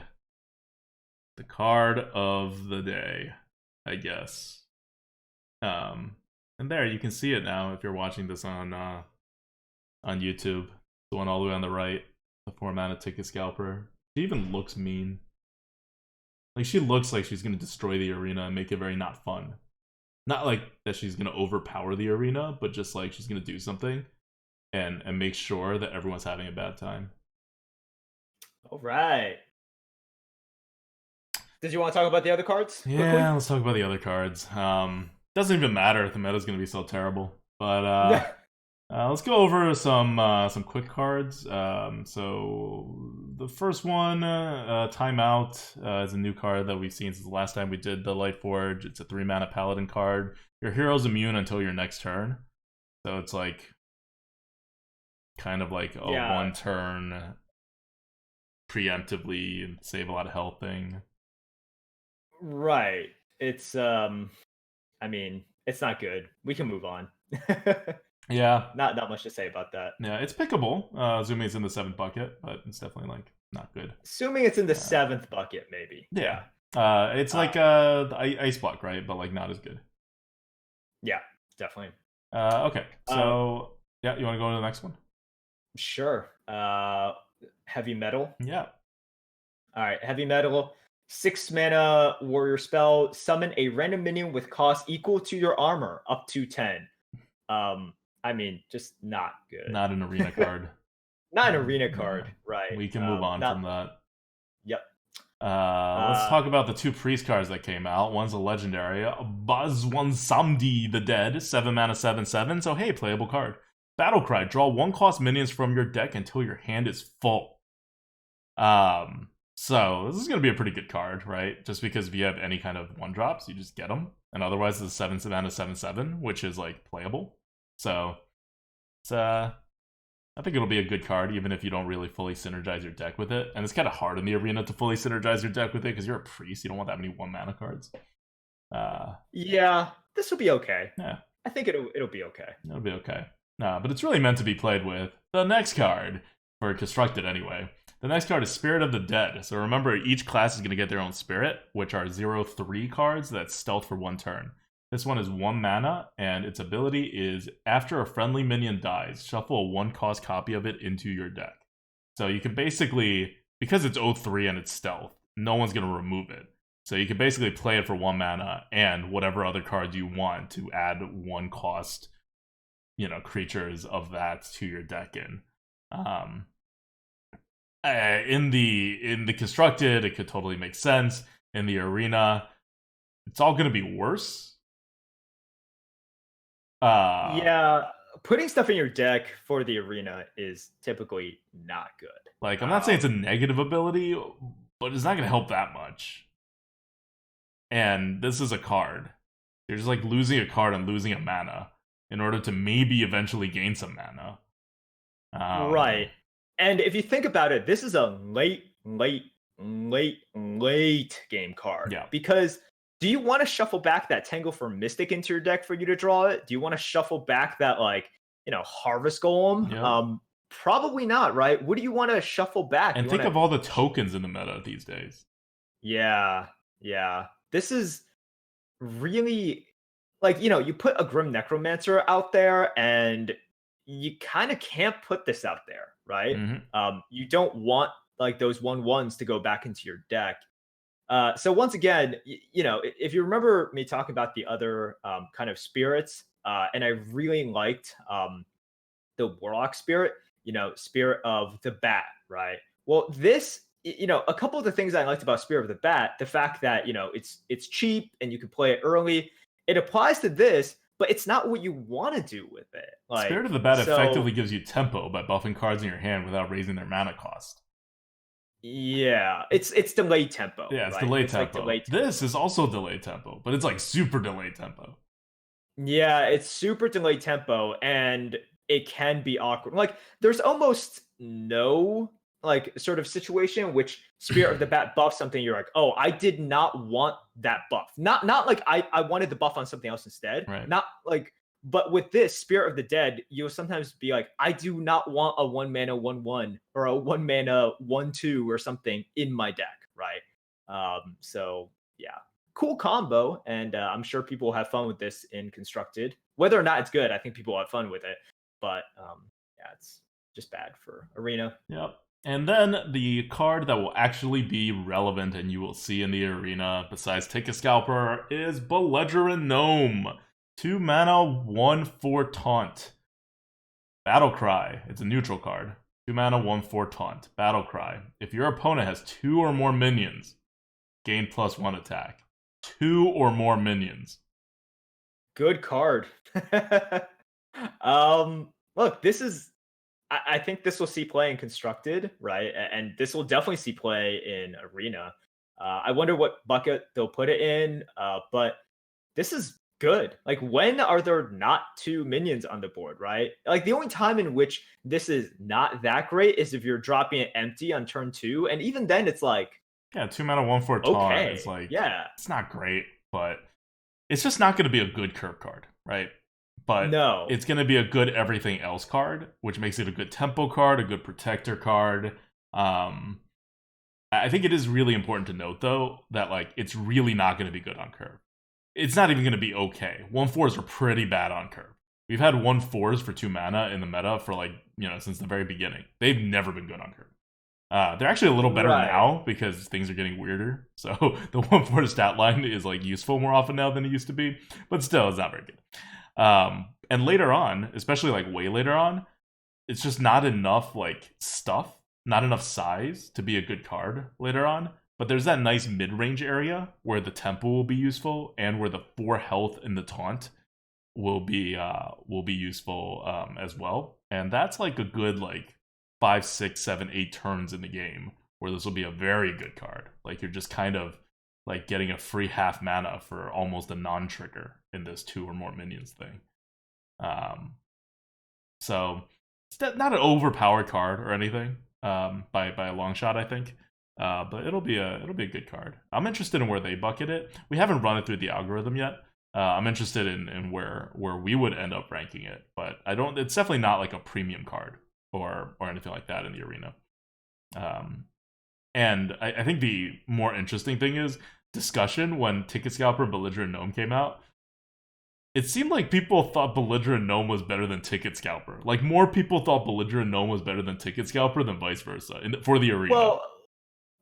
card of the day, I guess. And there, you can see it now if you're watching this on YouTube. The one all the way on the right, the 4-mana Ticket Scalper. It even looks mean. Like, she looks like she's gonna destroy the arena and make it very not fun. Not like that she's gonna overpower the arena, but just like she's gonna do something and make sure that everyone's having a bad time. All right. Did you want to talk about the other cards quickly? Yeah, let's talk about the other cards. Doesn't even matter if the meta's gonna be so terrible. But let's go over some quick cards. So the first one, Timeout, is a new card that we've seen since the last time we did the Lightforge. It's a 3-mana Paladin card. Your hero's immune until your next turn. So it's like kind of like a 1-turn preemptively save a lot of health thing. Right. It's I mean, it's not good. We can move on. Yeah. Not much to say about that. Yeah, it's pickable. Assuming it's in the 7th bucket, but it's definitely like not good. Assuming it's in the 7th bucket, maybe. Yeah. It's like Ice Block, right? But like not as good. Yeah, definitely. Okay. So yeah, you want to go to the next one? Sure. Heavy Metal. Yeah. All right, Heavy Metal. 6-mana warrior spell. Summon a random minion with cost equal to your armor, up to 10. I mean, just not good. Not an arena card. Not an arena card, right? We can move on from that. Yep. Let's talk about the 2 priest cards that came out. One's a legendary, Bazwansamdi the Dead, 7-mana 7/7. So hey, playable card. Battlecry, draw 1-cost minions from your deck until your hand is full. So this is gonna be a pretty good card, right? Just because if you have any kind of 1-drops, you just get them, and otherwise it's a 7-mana 7/7, which is like playable. So it's I think it'll be a good card, even if you don't really fully synergize your deck with it. And it's kind of hard in the arena to fully synergize your deck with it because you're a priest. You don't want that many 1-mana cards. Yeah, this will be okay. Yeah, I think it'll be okay. It'll be okay. But it's really meant to be played with the next card, for constructed anyway. The next card is Spirit of the Dead. So remember, each class is going to get their own spirit, which are 0/3 cards that's stealth for 1 turn. This one is 1 mana, and its ability is after a friendly minion dies, shuffle a 1-cost copy of it into your deck. So you can basically, because it's 0/3 and it's stealth, no one's going to remove it. So you can basically play it for 1 mana and whatever other cards you want to add 1-cost, creatures of that to your deck in. In the constructed, it could totally make sense. In the arena, it's all going to be worse. Yeah, putting stuff in your deck for the arena is typically not good. Like, I'm not saying it's a negative ability, but it's not going to help that much. And this is a card. You're just like losing a card and losing a mana in order to maybe eventually gain some mana. Right. And if you think about it, this is a late game card. Yeah. Because do you want to shuffle back that Tangle for Mystic into your deck for you to draw it? Do you want to shuffle back that, Harvest Golem? Yep. Probably not, right? What do you want to shuffle back? And think of all the tokens in the meta these days. Yeah. This is really, you put a Grim Necromancer out there, and you kind of can't put this out there, right? Mm-hmm. You don't want, those 1/1s to go back into your deck. So once again, if you remember me talking about the other kind of spirits, and I really liked the Warlock spirit, Spirit of the Bat, right? Well, this, a couple of the things I liked about Spirit of the Bat, the fact that, it's cheap and you can play it early, it applies to this, but it's not what you want to do with it. Spirit of the Bat effectively gives you tempo by buffing cards in your hand without raising their mana cost. Yeah, it's delayed tempo. Yeah, it's right? delayed tempo. This is also delayed tempo, but it's like super delayed tempo. Yeah, it's super delayed tempo, and it can be awkward. Like, there's almost no sort of situation in which Spirit of the Bat buffs something. You're like, oh, I did not want that buff. Not like I wanted the buff on something else instead. Right. Not like. But with this Spirit of the Dead, you'll sometimes be like, I do not want a 1-mana 1/1 or a 1-mana 1/2 or something in my deck, right? So yeah, cool combo, and I'm sure people will have fun with this in constructed. Whether or not it's good, I think people will have fun with it. But yeah, it's just bad for arena. Yep. And then the card that will actually be relevant and you will see in the arena, besides Ticket Scalper, is Belligerent Gnome. 2 mana, 1/4 taunt. Battle Cry. It's a neutral card. 2 mana, 1/4 taunt. Battle Cry. If your opponent has 2 or more minions, gain +1 attack. 2 or more minions. Good card. Look, this is. I think this will see play in Constructed, right? And this will definitely see play in Arena. I wonder what bucket they'll put it in, but this is good. Like, when are there not 2 minions on the board, right? Like, the only time in which this is not that great is if you're dropping it empty on turn 2, and even then, it's like, Yeah, 2 mana, 1/4 taunt. It's okay, like, yeah, it's not great, but it's just not going to be a good curve card, right? But no, it's going to be a good everything else card, which makes it a good tempo card, a good protector card. I think it is really important to note, though, that like it's really not going to be good on curve. It's not even going to be okay. 1/4s are pretty bad on curve. We've had 1/4s for 2 mana in the meta for like, since the very beginning. They've never been good on curve. They're actually a little better right. now because things are getting weirder. So the 1/4 stat line is like useful more often now than it used to be, but still, it's not very good. And later on, especially like way later on, it's just not enough like stuff, not enough size to be a good card later on. But there's that nice mid-range area where the tempo will be useful and where the 4 health and the taunt will be useful as well. And that's like a good like 5, 6, 7, 8 turns in the game where this will be a very good card. Like you're just kind of like getting a free half mana for almost a non-trigger in this 2 or more minions thing. So it's not an overpowered card or anything by a long shot, I think. But it'll be a good card. I'm interested in where they bucket it. We haven't run it through the algorithm yet. I'm interested in where we would end up ranking it, but I don't. It's definitely not like a premium card or anything like that in the arena. And I think the more interesting thing is discussion when Ticket Scalper Belligerent Gnome came out. It seemed like people thought Belligerent Gnome was better than Ticket Scalper. Like more people thought Belligerent Gnome was better than Ticket Scalper than vice versa for the arena. Well,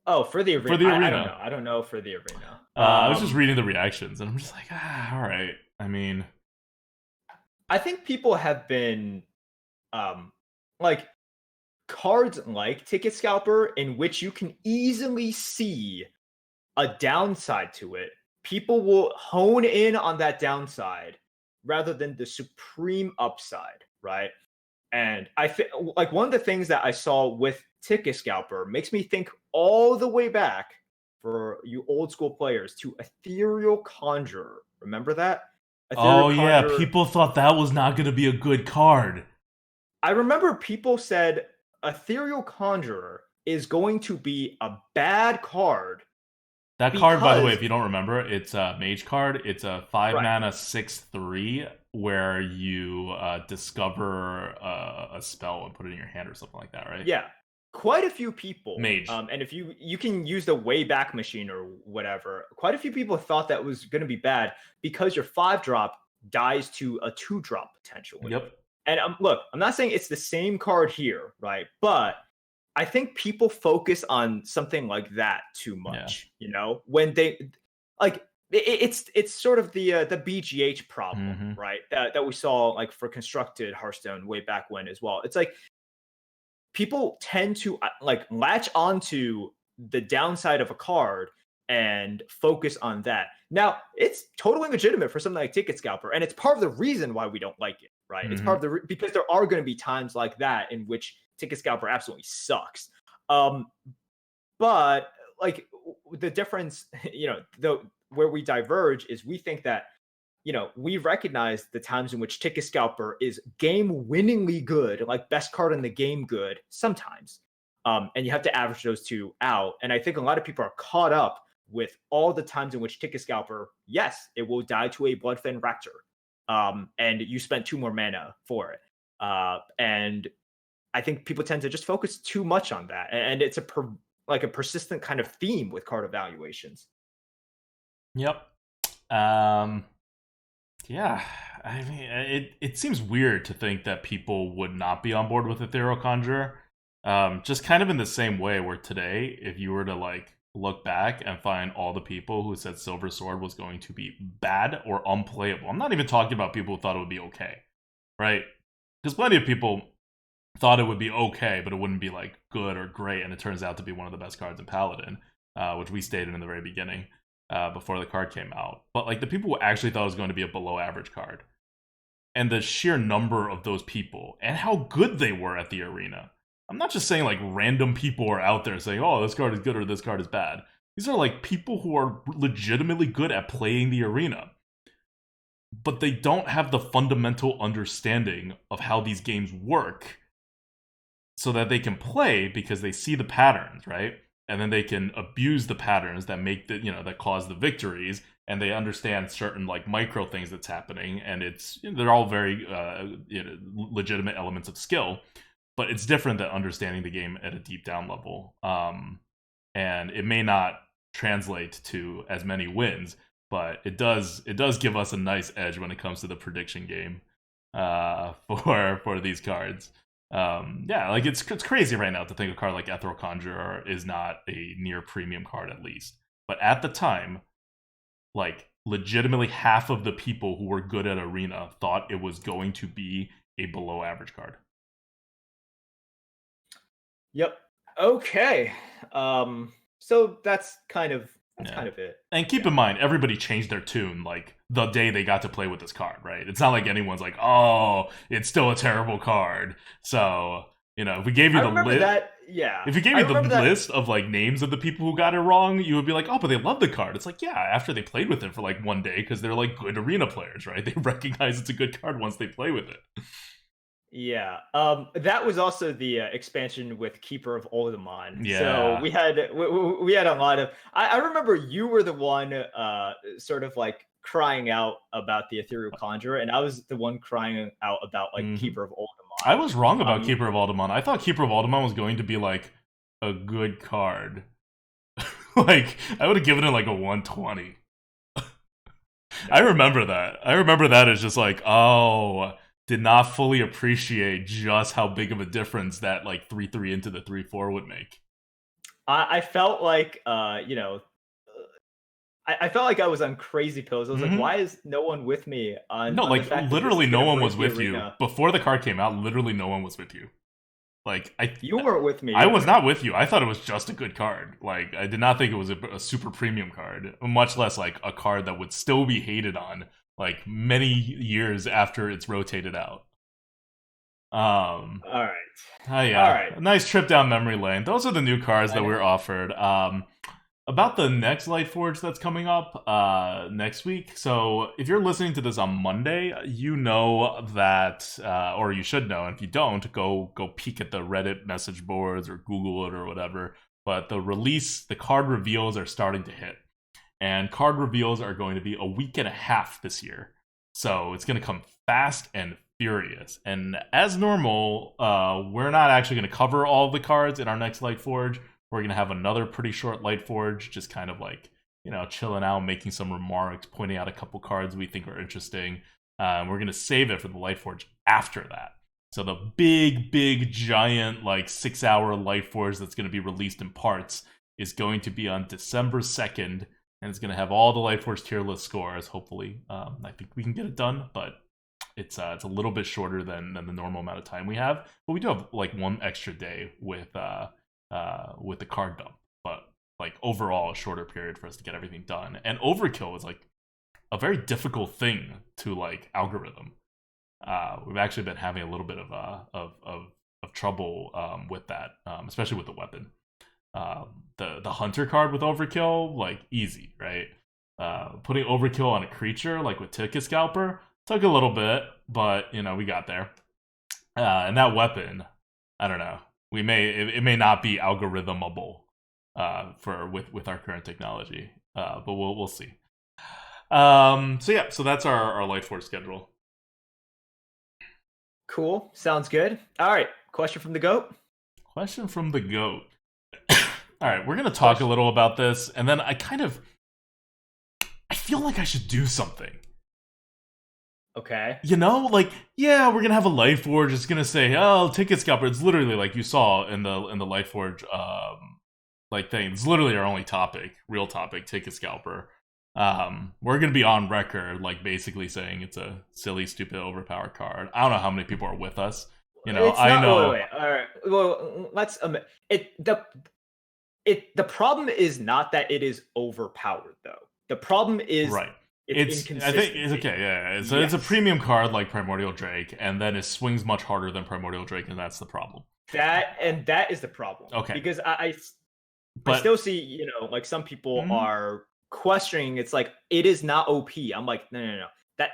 oh, for the arena, For the arena. I don't know. I don't know for the arena. I was just reading the reactions, and I'm just like, all right. I mean, I think people have been, like, cards like Ticket Scalper in which you can easily see a downside to it. People will hone in on that downside rather than the supreme upside, right? And I think like one of the things that I saw with Ticket Scalper makes me think all the way back for you old school players to Ethereal Conjurer. Remember that? Ethereal yeah, Conjurer. people thought that was not going to be a good card. I remember people said Ethereal Conjurer is going to be a bad card. That card, by the way, if you don't remember, it's a mage card. It's a 5 mana 6/3 where you discover a spell and put it in your hand or something like that, right? Yeah, quite a few people. Mage. And if you can use the Wayback Machine or whatever, quite a few people thought that was going to be bad because your 5-drop dies to a 2-drop potentially. Yep. And look, I'm not saying it's the same card here, right? But I think people focus on something like that too much. When they like it's sort of the BGH problem, right? That we saw like for Constructed Hearthstone way back when as well. It's like people tend to like latch onto the downside of a card and focus on that. Now, it's totally legitimate for something like Ticket Scalper, and it's part of the reason why we don't like it, right? It's part of the because there are going to be times like that in which Ticket Scalper absolutely sucks. But like the difference, where we diverge is we think that, we recognize the times in which Ticket Scalper is game-winningly good, like best card in the game good sometimes. And you have to average those two out. And I think a lot of people are caught up with all the times in which Ticket Scalper, yes, it will die to a Bloodfen Raptor. And you spent 2 more mana for it. And I think people tend to just focus too much on that. And it's a persistent kind of theme with card evaluations. Yep. Yeah, I mean, it seems weird to think that people would not be on board with Ethereal Conjurer. Just kind of in the same way where today, if you were to like look back and find all the people who said Silver Sword was going to be bad or unplayable, I'm not even talking about people who thought it would be okay, right? Because plenty of people thought it would be okay, but it wouldn't be like good or great, and it turns out to be one of the best cards in Paladin, which we stated in the very beginning before the card came out. But like the people who actually thought it was going to be a below average card, and the sheer number of those people and how good they were at the arena. I'm not just saying like random people are out there saying, oh, this card is good or this card is bad. These are like people who are legitimately good at playing the arena, but they don't have the fundamental understanding of how these games work so that they can play because they see the patterns, right? And then they can abuse the patterns that make the, that cause the victories, and they understand certain like micro things that's happening, and they're all very legitimate elements of skill, but it's different than understanding the game at a deep down level. And it may not translate to as many wins, but it does give us a nice edge when it comes to the prediction game for these cards. Like it's crazy right now to think a card like Ethereal Conjurer is not a near premium card at least. But at the time, like legitimately half of the people who were good at Arena thought it was going to be a below average card. Yep. Okay. So that's kind of it. And keep in mind, everybody changed their tune like the day they got to play with this card, right? It's not like anyone's like, oh, it's still a terrible card. So, if we gave you the list, if you gave me the list of like names of the people who got it wrong, you would be like, oh, but they love the card. It's like, yeah, after they played with it for like one day, because they're like good arena players, right? They recognize it's a good card once they play with it. Yeah, that was also the expansion with Keeper of Oldemon. Yeah. So we had a lot of. I remember you were the one sort of like crying out about the Ethereal Conjurer, and I was the one crying out about like Keeper of Oldemon. I was wrong about Keeper of Oldemon. I thought Keeper of Oldemon was going to be like a good card. Like I would have given it like a 120. I remember that. As just like, oh, did not fully appreciate just how big of a difference that like 3/3 into the 3/4 would make. I felt like I felt like I was on crazy pills. I was like, why is no one with me on? No, on like literally no one was with arena? you before the card came out. Literally no one was with you. Like you weren't with me. I was not with you. I thought it was just a good card. Like I did not think it was a super premium card, much less like a card that would still be hated on like many years after it's rotated out. All right. Yeah. All right. A nice trip down memory lane. Those are the new cards that we're offered. About the next Lightforge that's coming up next week. So if you're listening to this on Monday, you know that, or you should know. And if you don't, go peek at the Reddit message boards or Google it or whatever. But the card reveals are starting to hit. And card reveals are going to be a week and a half this year. So it's going to come fast and furious. And as normal, we're not actually going to cover all of the cards in our next Lightforge. We're going to have another pretty short Lightforge, just kind of like, chilling out, making some remarks, pointing out a couple cards we think are interesting. We're going to save it for the Lightforge after that. So the big, giant, like 6-hour Lightforge that's going to be released in parts is going to be on December 2nd. And it's going to have all the Lightforge tier list scores, hopefully. I think we can get it done, but it's a little bit shorter than the normal amount of time we have. But we do have like one extra day with the card dump. But like overall, a shorter period for us to get everything done. And overkill is like a very difficult thing to like algorithm. We've actually been having a little bit of trouble with that, especially with the weapon. The hunter card with overkill, like easy, right? Putting overkill on a creature, like with Ticket Scalper, took a little bit, but we got there. And that weapon, I don't know. It may not be algorithmable with our current technology, but we'll see. So that's our Lightforge schedule. Cool, sounds good. All right, question from the GOAT. All right, we're going to talk a little about this, and then I feel like I should do something. Okay. You know, like, yeah, we're gonna have a Lightforge. It's gonna say, "Oh, ticket scalper." It's literally like you saw in the Lightforge like thing. It's literally our only topic, real topic, ticket scalper. We're gonna be on record, like basically saying it's a silly, stupid, overpowered card. I don't know how many people are with us. You know, It's I not. Wait, wait, know, wait. All right. Well, let's. The problem is not that it is overpowered though. The problem is right? its I think it's inconsistency. okay. Yeah, so it's a Yes. premium card like Primordial Drake, and then it swings much harder than Primordial Drake, and that's the problem. That is the problem Okay, because I but still see, like some people mm, are questioning. It's like it is not OP. I'm like, no, no, no.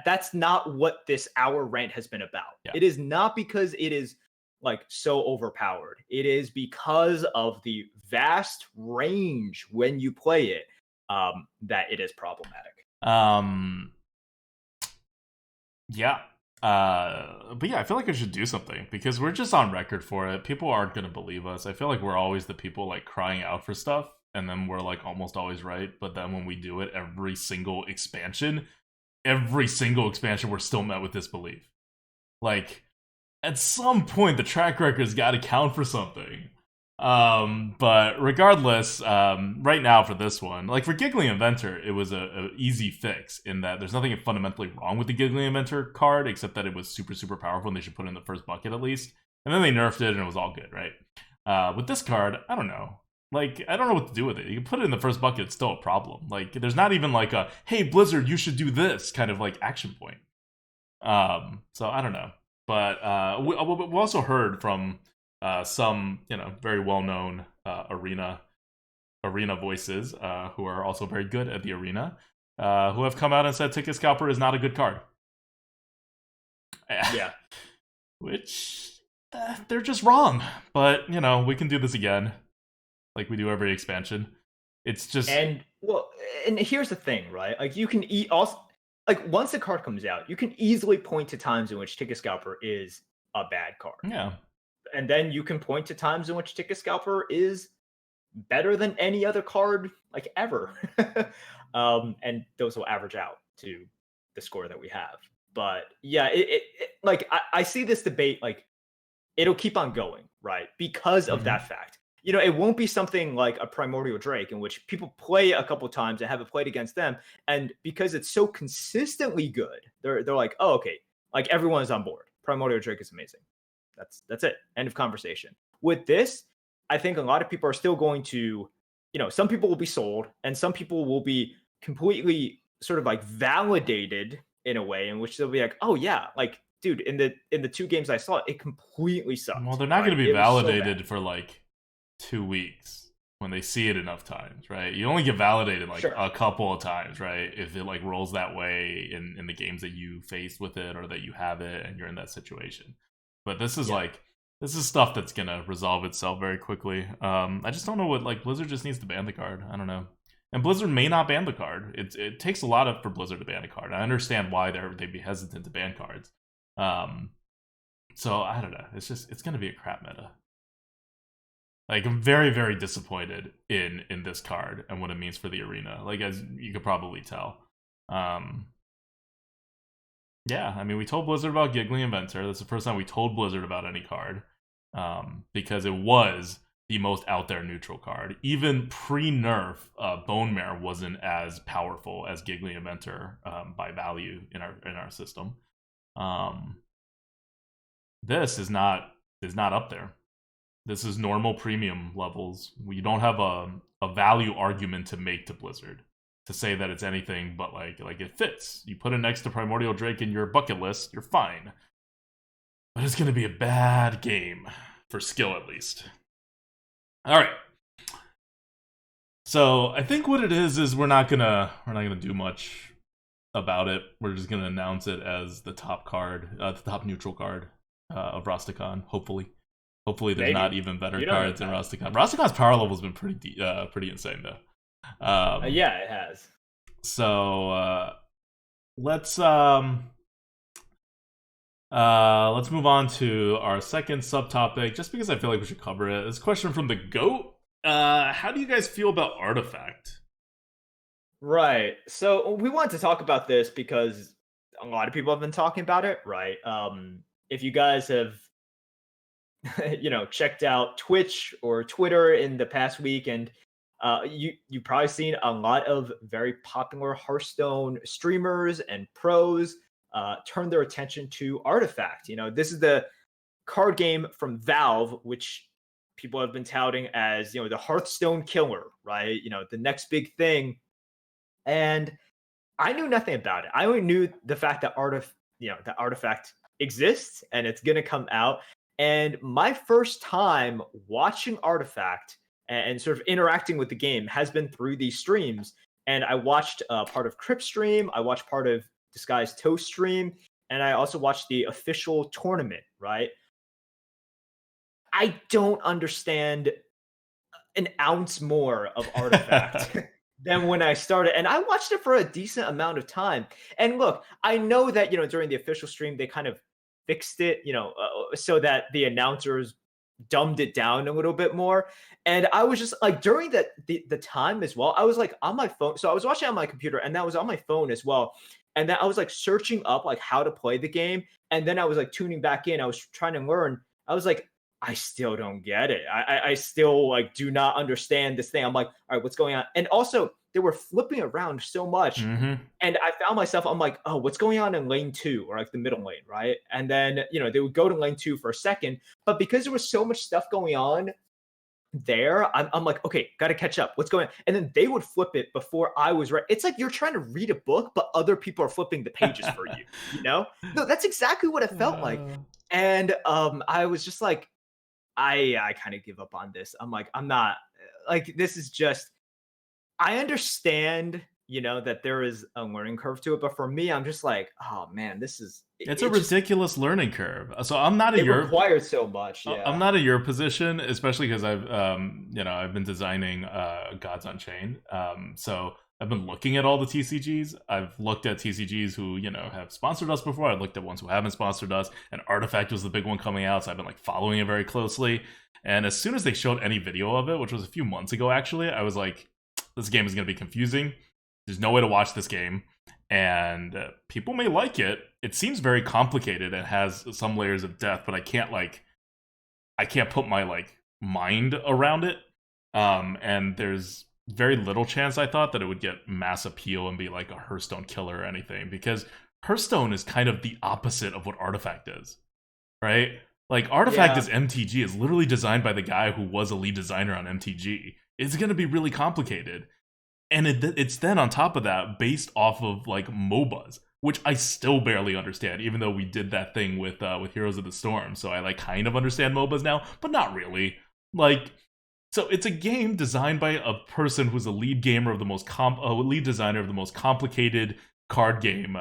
That's not what this hour rant has been about. yeah. It is not because it is like so overpowered. It is because of the vast range when you play it that it is problematic. Um, yeah. But yeah, I feel like I should do something because we're just on record for it. People aren't gonna believe us. I feel like we're always the people like crying out for stuff, and then we're like almost always right. But then when we do it, every single expansion, we're still met with disbelief. Like at some point, the track record's got to count for something. But regardless, right now for this one, like for Giggling Inventor, it was a easy fix in that there's nothing fundamentally wrong with the Giggling Inventor card except that it was super super powerful and they should put it in the first bucket at least. And then they nerfed it and it was all good, right? With this card, I don't know. Like, I don't know what to do with it. You can put it in the first bucket, it's still a problem. Like, there's not even like a, hey, Blizzard, you should do this kind of like action point. So I don't know. But we also heard from some, very well-known arena voices who are also very good at the arena, who have come out and said Ticket Scalper is not a good card. Yeah. Which they're just wrong. But we can do this again, like we do every expansion. It's just and here's the thing, right? Like you can also like once the card comes out, you can easily point to times in which Ticket Scalper is a bad card. yeah. And then you can point to times in which Ticket Scalper is better than any other card like ever. And those will average out to the score that we have. But yeah, like I see this debate like it'll keep on going, right? Because of that fact. It won't be something like a Primordial Drake in which people play a couple times and haven't played against them, and because it's so consistently good, they're like, oh, okay, like everyone is on board. Primordial Drake is amazing. That's it. End of conversation. With this, I think a lot of people are still going to, some people will be sold, and some people will be completely sort of like validated in a way in which they'll be like, oh yeah, like dude, in the two games I saw, it completely sucked. Well, they're not right? going to be It was so bad. validated for like 2 weeks when they see it enough times, right? You only get validated like Sure. a couple of times, right? If it like rolls that way in the games that you faced with it or that you have it and you're in that situation. But this is this is stuff that's gonna resolve itself very quickly. I just don't know what like Blizzard just needs to ban the card. I don't know. And Blizzard may not ban the card. It takes a lot for Blizzard to ban a card. I understand why they'd be hesitant to ban cards. So I don't know. It's gonna be a crap meta. Like I'm very very disappointed in this card and what it means for the arena. Like as you could probably tell. Yeah, I mean we told Blizzard about Giggling Inventor. That's the first time we told Blizzard about any card. Because it was the most out there neutral card. Even pre-nerf, Bone Mare wasn't as powerful as Giggling Inventor by value in our system. This is not up there. This is normal premium levels. We don't have a value argument to make to Blizzard to say that it's anything but like it fits. You put it next to Primordial Drake in your bucket list, you're fine. But it's going to be a bad game for skill at least. All right. So I think what it is we're not gonna do much about it. We're just gonna announce it as the top card, the top neutral card of Rastakhan. Hopefully, there's not even better cards in Rastakhan. Rastakhan's power level's been pretty insane though. Yeah, it has. So let's move on to our second subtopic, just because I feel like we should cover it. This question from the GOAT. How do you guys feel about Artifact? Right. So we want to talk about this because a lot of people have been talking about it, right? If you guys have checked out Twitch or Twitter in the past week, and you've probably seen a lot of very popular Hearthstone streamers and pros turn their attention to Artifact. This is the card game from Valve, which people have been touting as the Hearthstone killer, right? The next big thing. And I knew nothing about it. I only knew the fact that that Artifact exists and it's gonna come out. And my first time watching Artifact and sort of interacting with the game has been through these streams. And I watched part of Crip stream, I watched part of Disguised Toast stream, and I also watched the official tournament, right? I don't understand an ounce more of Artifact than when I started. And I watched it for a decent amount of time. And look, I know that, during the official stream, they kind of fixed it, so that the announcers dumbed it down a little bit more. And I was just like, during the time as well, I was like on my phone. So I was watching on my computer, and that was on my phone as well. And then I was like searching up like how to play the game. And then I was like tuning back in. I was trying to learn. I was like, I still don't get it. I still like do not understand this thing. I'm like, all right, what's going on? And also they were flipping around so much. Mm-hmm. And I found myself, I'm like, oh, what's going on in lane 2 or like the middle lane, right? And then, they would go to lane 2 for a second. But because there was so much stuff going on there, I'm like, okay, got to catch up. What's going on? And then they would flip it before I was right. It's like you're trying to read a book, but other people are flipping the pages for you, No, that's exactly what it felt like. And I was just like, I kind of give up on this. I'm like, I'm not like, this is just, I understand, that there is a learning curve to it, but for me, I'm just like, oh man, it's a ridiculous learning curve. So I'm not in your requires so much. Yeah. I'm not in your position, especially because I've been designing Gods Unchained. So I've been looking at all the TCGs. I've looked at TCGs who, have sponsored us before. I looked at ones who haven't sponsored us, and Artifact was the big one coming out, so I've been like following it very closely. And as soon as they showed any video of it, which was a few months ago actually, I was like, this game is going to be confusing. There's no way to watch this game. And people may like it. It seems very complicated and has some layers of depth, but I can't put my mind around it. And there's very little chance, I thought, that it would get mass appeal and be like a Hearthstone killer or anything, because Hearthstone is kind of the opposite of what Artifact is, right? Like, Artifact is MTG. It's literally designed by the guy who was a lead designer on MTG. It's going to be really complicated. And it's then, on top of that, based off of, MOBAs, which I still barely understand, even though we did that thing with Heroes of the Storm. So I, kind of understand MOBAs now, but not really. So it's a game designed by a person who's a lead gamer of the most lead designer of the most complicated card game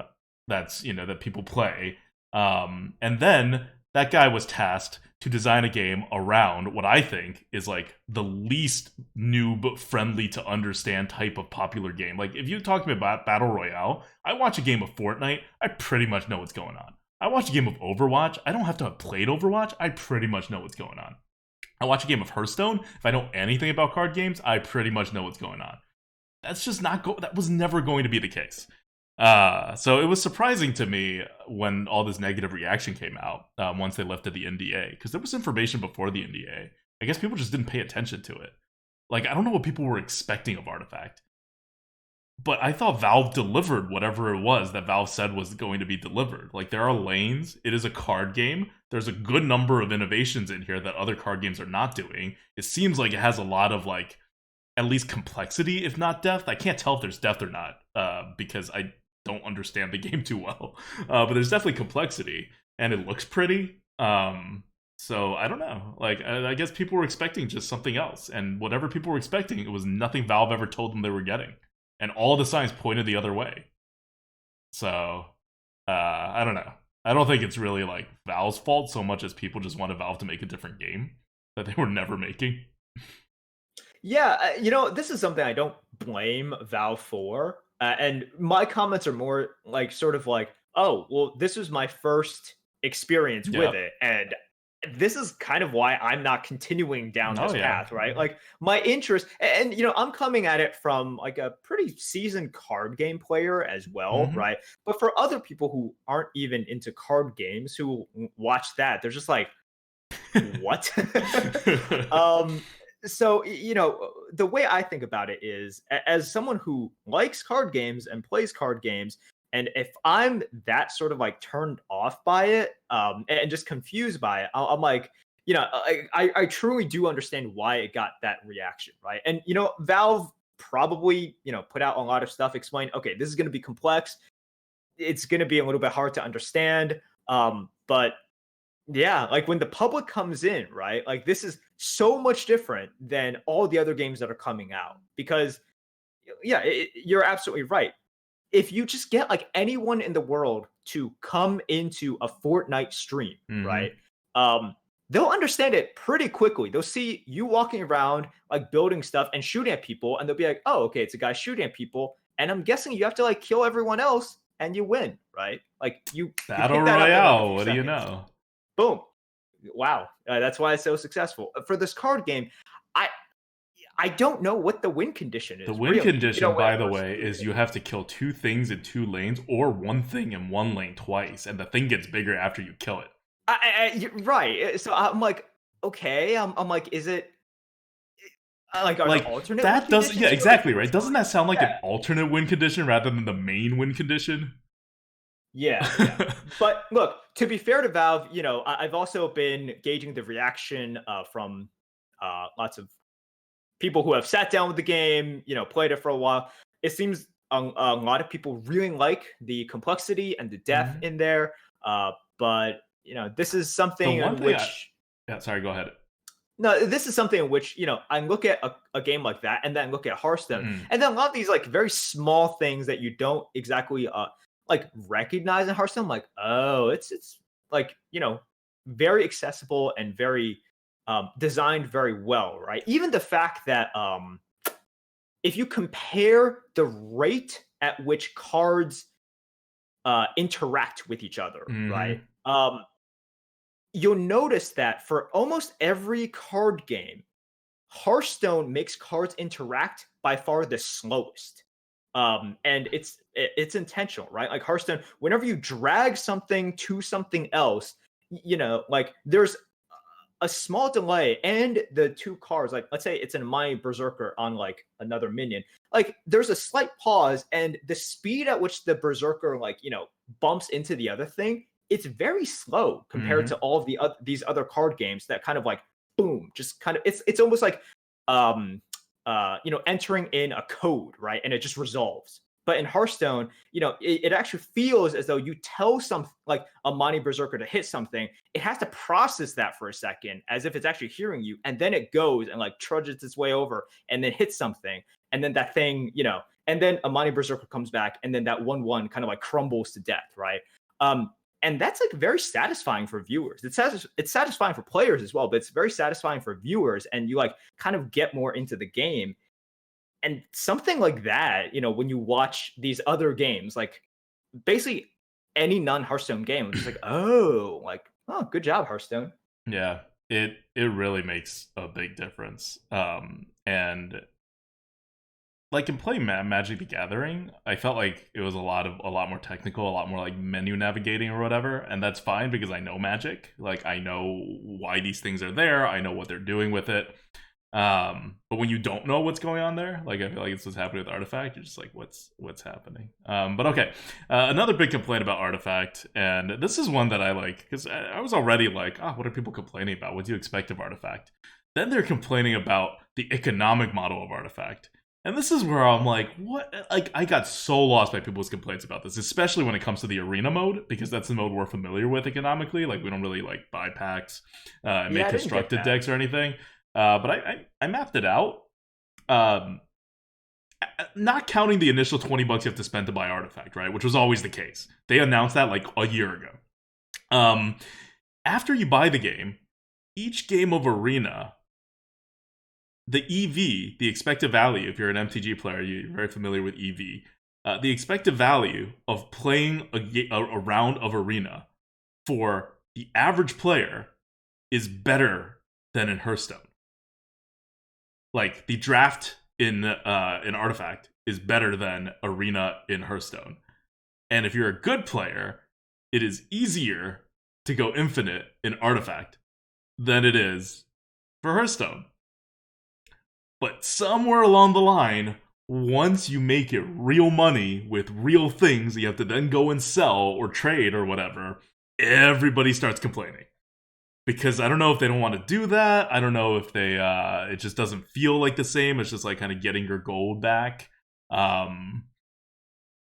that people play. And then that guy was tasked to design a game around what I think is the least noob friendly to understand type of popular game. If you talk to me about Battle Royale, I watch a game of Fortnite, I pretty much know what's going on. I watch a game of Overwatch, I don't have to have played Overwatch, I pretty much know what's going on. I watch a game of Hearthstone, if I know anything about card games, I pretty much know what's going on. That's just that was never going to be the case. So it was surprising to me when all this negative reaction came out once they lifted the NDA, because there was information before the NDA. I guess people just didn't pay attention to it. I don't know what people were expecting of Artifact, but I thought Valve delivered whatever it was that Valve said was going to be delivered. There are lanes. It is a card game. There's a good number of innovations in here that other card games are not doing. It seems like it has a lot of at least complexity, if not depth. I can't tell if there's depth or not because I don't understand the game too well. But there's definitely complexity, and it looks pretty. So I don't know. I guess people were expecting just something else, and whatever people were expecting, it was nothing Valve ever told them they were getting, and all the signs pointed the other way. So I don't know. I don't think it's really Valve's fault so much as people just wanted Valve to make a different game that they were never making. Yeah, this is something I don't blame Valve for. And my comments are more oh, well, this was my first experience with it. And this is kind of why I'm not continuing down Oh this yeah. path, right? Like my interest, and you know, I'm coming at it from like a pretty seasoned card game player as well, Hmm. right? But for other people who aren't even into card games who watch that, they're just like, what? um, so you know, the way I think about it is, as someone who likes card games and plays card games, and if I'm that sort of like turned off by it, and just confused by it, I'm like, you know, I truly do understand why it got that reaction, right? And you know, Valve probably, you know, put out a lot of stuff explain, okay, this is going to be complex, it's going to be a little bit hard to understand, but yeah, like when the public comes in, right? Like this is so much different than all the other games that are coming out because yeah, you're absolutely right. If you just get like anyone in the world to come into a Fortnite stream, Hmm. right? Um they'll understand it pretty quickly. They'll see you walking around like building stuff and shooting at people and they'll be like, "Oh, okay, it's a guy shooting at people." And I'm guessing you have to like kill everyone else and you win, right? Like you Battle pick that up in like a Royale. few What do you seconds. know? Boom. Wow, that's why it's so successful. For this card game, I I don't know what the win condition The is win really. You know, condition, when it by the comes to way, shooting is it. you have to kill two things in two lanes or one thing in one lane twice, and the thing gets bigger after you kill it. You're right. So I'm like, okay. I'm like, is it like are there Like, alternate win that does, yeah, conditions here? Like, exactly, right? what's Doesn't going? that sound like Yeah, an alternate win condition rather than the main win condition? yeah. But look, to be fair to Valve, you know, I've also been gauging the reaction from lots of people who have sat down with the game, you know, played it for a while. It seems a lot of people really like the complexity and the depth Mhm. in there. But you know, this is The something one in thing I, which yeah, sorry, go ahead. no, this is something in which you know I look at a game like that, and then look at Hearthstone, Mm. and then a lot of these like very small things that you don't exactly like recognize in Hearthstone. Like, oh, it's like you know very accessible and very designed very well, right? Even the fact that if you compare the rate at which cards interact with each other, right? Hmm. You'll notice that for almost every card game, Hearthstone makes cards interact by far the slowest. And it's intentional, right? Like Hearthstone, whenever you drag something to something else, you know, like there's a small delay and the two cards, like let's say it's an Amani Berserker on like another minion, like there's a slight pause and the speed at which the Berserker like, you know, bumps into the other thing, it's very slow compared to Hmm. all of these other card games that kind of like boom, just kind of it's almost like um you know, entering in a code, right? And it just resolves. But in Hearthstone, you know, it actually feels as though you tell some like a Monty Berserker to hit something, it has to process that for a second as if it's actually hearing you, and then it goes and like trudges its way over and then hits something, and then that thing, you know, and then Amani Berserker comes back, and then that 1/1 kind of like crumbles to death, right? And that's like very satisfying for viewers. It's satisfying for players as well, but it's very satisfying for viewers, and you like kind of get more into the game. And something like that, you know, when you watch these other games, like basically any non-Hearthstone game, I'm just like, oh, like, oh, good job, Hearthstone. Yeah, it really makes a big difference. And like in playing Magic the Gathering, I felt like it was a lot more technical, a lot more like menu navigating or whatever, and that's fine because I know Magic. Like I know why these things are there, I know what they're doing with it. But when you don't know what's going on there, like I feel like it's what's happening with Artifact, you're just like, what's happening? But okay, another big complaint about Artifact, and this is one that I like because I was already like, oh, what are people complaining about? What do you expect of Artifact? Then they're complaining about the economic model of Artifact. And this is where I'm like, what? Like, I got so lost by people's complaints about this, especially when it comes to the arena mode, because that's the mode we're familiar with economically. Like, we don't really like buy packs, make Yeah, I didn't get constructed that. decks or anything. But I mapped it out. Um, not counting the initial $20 you have to spend to buy Artifact, right? Which was always the case. They announced that like a year ago. Um, After you buy the game, each game of Arena, the EV, the expected value, if you're an MTG player, you're very familiar with EV. The expected value of playing a round of Arena for the average player is better than in Hearthstone. Like the draft in Artifact is better than Arena in Hearthstone. And if you're a good player, it is easier to go infinite in Artifact than it is for Hearthstone. But somewhere along the line, once you make it real money with real things you have to then go and sell or trade or whatever, everybody starts complaining. Because I don't know if they don't want to do that. I don't know if they it just doesn't feel like the same. It's just like kind of getting your gold back. But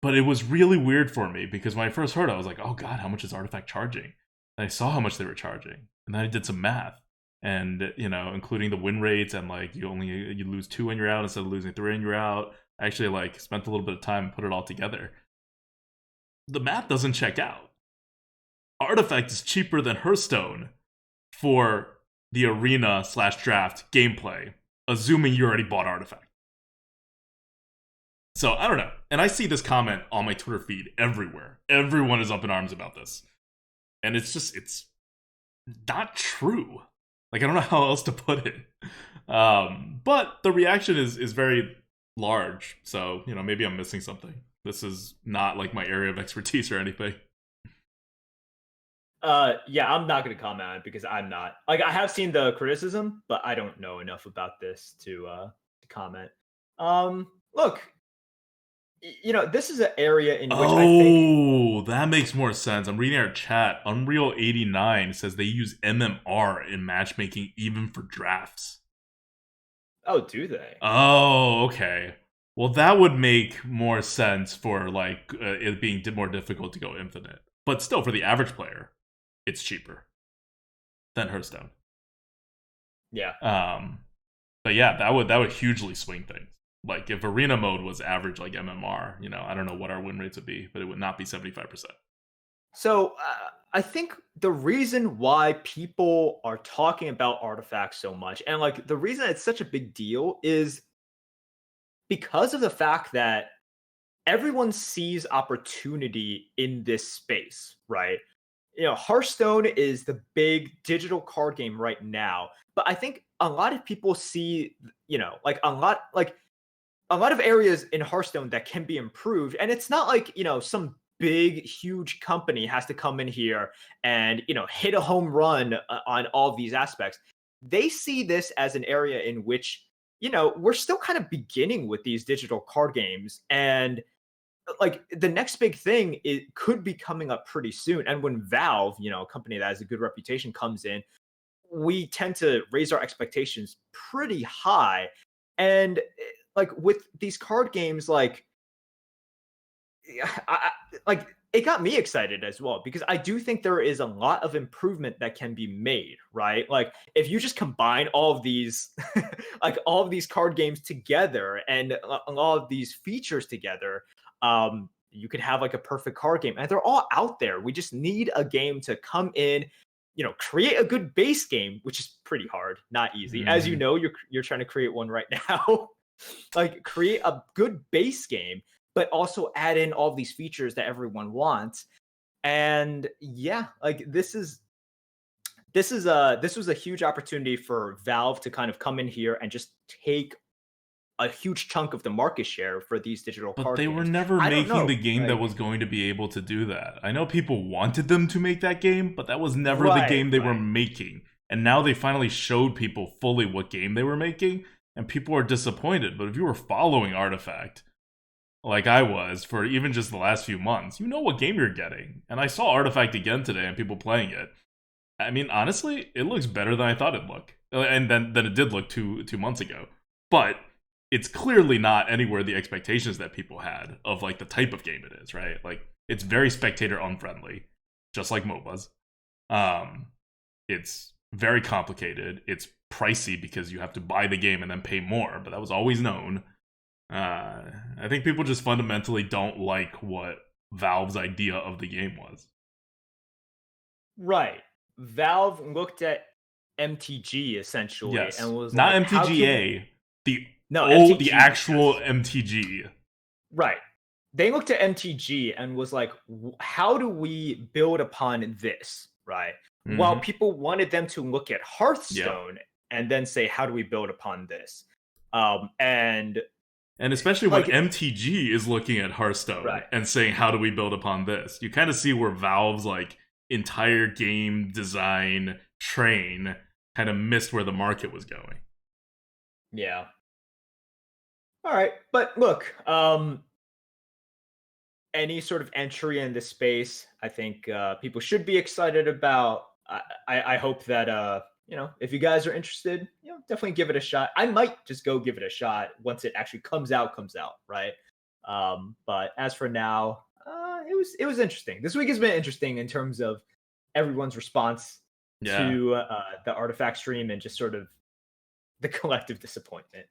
it was really weird for me because when I first heard it, I was like, oh god, how much is Artifact charging? And I saw how much they were charging. And then I did some math. And, including the win rates and like you lose 2 when you're out instead of losing 3 when you're out. I actually like spent a little bit of time and put it all together. The math doesn't check out. Artifact is cheaper than Hearthstone for the arena/draft gameplay, assuming you already bought Artifact. So I don't know. And I see this comment on my Twitter feed everywhere. Everyone is up in arms about this. And it's not true. Like, I don't know how else to put it. But the reaction is very large. So, maybe I'm missing something. This is not like my area of expertise or anything. Yeah, I'm not going to comment on it because I'm not. Like, I have seen the criticism, but I don't know enough about this to comment. Look, this is an area in which I think... that makes more sense. I'm reading our chat. Unreal 89 says they use MMR in matchmaking even for drafts. Oh, do they? Oh, okay. Well, that would make more sense for, like, it being more difficult to go infinite. But still, for the average player, it's cheaper than Hearthstone. Yeah. But yeah, that would hugely swing things. Like, if arena mode was average like MMR, I don't know what our win rates would be, but it would not be 75%. So I think the reason why people are talking about Artifacts so much, and like the reason it's such a big deal, is because of the fact that everyone sees opportunity in this space, right? Hearthstone is the big digital card game right now, but I think a lot of people see, like a lot of areas in Hearthstone that can be improved. And it's not like, some big, huge company has to come in here and, hit a home run on all of these aspects. They see this as an area in which, we're still kind of beginning with these digital card games. And like the next big thing, it could be coming up pretty soon. And when Valve, a company that has a good reputation, comes in, we tend to raise our expectations pretty high. And like with these card games, like it got me excited as well, because I do think there is a lot of improvement that can be made, right? Like if you just combine all of these like all of these card games together and all of these features together, you could have like a perfect card game, and they're all out there. We just need a game to come in, create a good base game, which is pretty hard, not easy. As you know, you're trying to create one right now. Like create a good base game, but also add in all these features that everyone wants. And yeah, like this was a huge opportunity for Valve to kind of come in here and just take a huge chunk of the market share for these digital card games. But they were never making the game that was going to be able to do that. I know people wanted them to make that game, but that was never the game they were making. And now they finally showed people fully what game they were making, and people are disappointed. But if you were following Artifact, like I was, for even just the last few months, you know what game you're getting. And I saw Artifact again today and people playing it. I mean, honestly, it looks better than I thought it'd look. And than it did look two months ago. But it's clearly not anywhere the expectations that people had of like the type of game it is, right? Like it's very spectator unfriendly, just like MOBAs. It's very complicated. It's pricey because you have to buy the game and then pay more, but that was always known. I think people just fundamentally don't like what Valve's idea of the game was. Right. Valve looked at MTG essentially, yes. And was not like, MTGA, MTG, the actual MTG. Right. They looked at MTG and was like, how do we build upon this? Right. while Mm-hmm. people wanted them to look at Yep. Hearthstone and then say, how do we build upon this? And And especially when like, MTG is looking at Hearthstone right. and saying, "How do we build upon this?" You kind of see where Valve's like entire game design train kind of missed where the market was going. Yeah. All right. But look, any sort of entry in this space, I think people should be excited about. I hope that if you guys are interested, definitely give it a shot. I might just go give it a shot once it actually comes out, right? But as for now, it was interesting. This week has been interesting in terms of everyone's response Yeah. to the artifact stream and just sort of the collective disappointment.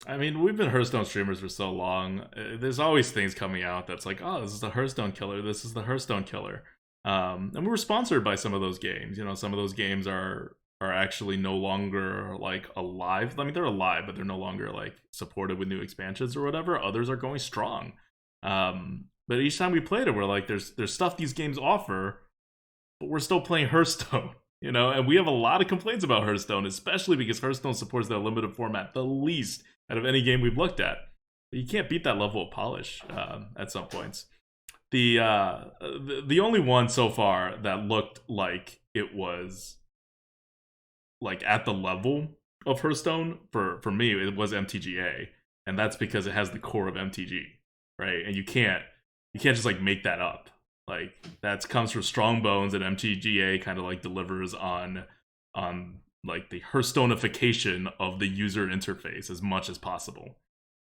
I mean, we've been Hearthstone streamers for so long. There's always things coming out that's like, oh, this is the Hearthstone killer. This is the Hearthstone killer. And we were sponsored by some of those games. You know, some of those games are actually no longer like alive. I mean, they're alive, but they're no longer like supported with new expansions or whatever. Others are going strong. But each time we played it, we're like, there's stuff these games offer, but we're still playing Hearthstone. You know, and we have a lot of complaints about Hearthstone, especially because Hearthstone supports that limited format the least out of any game we've looked at. You can't beat that level of polish at some points. The only one so far that looked like it was like at the level of Hearthstone for me, it was MTGA, and that's because it has the core of MTG, right? And you can't just like make that up. Like that comes from strong bones, and MTGA kind of like delivers on like the Hearthstonification of the user interface as much as possible.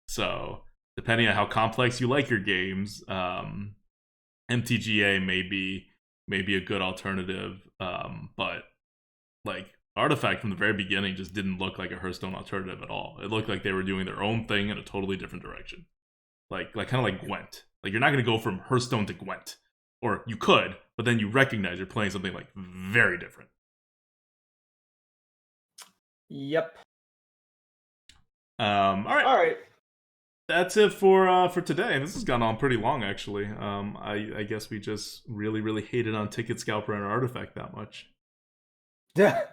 So depending on how complex you like your games, MTGA may be a good alternative. But like Artifact from the very beginning just didn't look like a Hearthstone alternative at all. It looked like they were doing their own thing in a totally different direction. Like kind of like Gwent. Like you're not going to go from Hearthstone to Gwent. Or you could, but then you recognize you're playing something like very different. Yep. All right. All right. That's it for today. This has gone on pretty long, actually. I guess we just really hated on Ticket Scalper and Artifact that much. Yeah.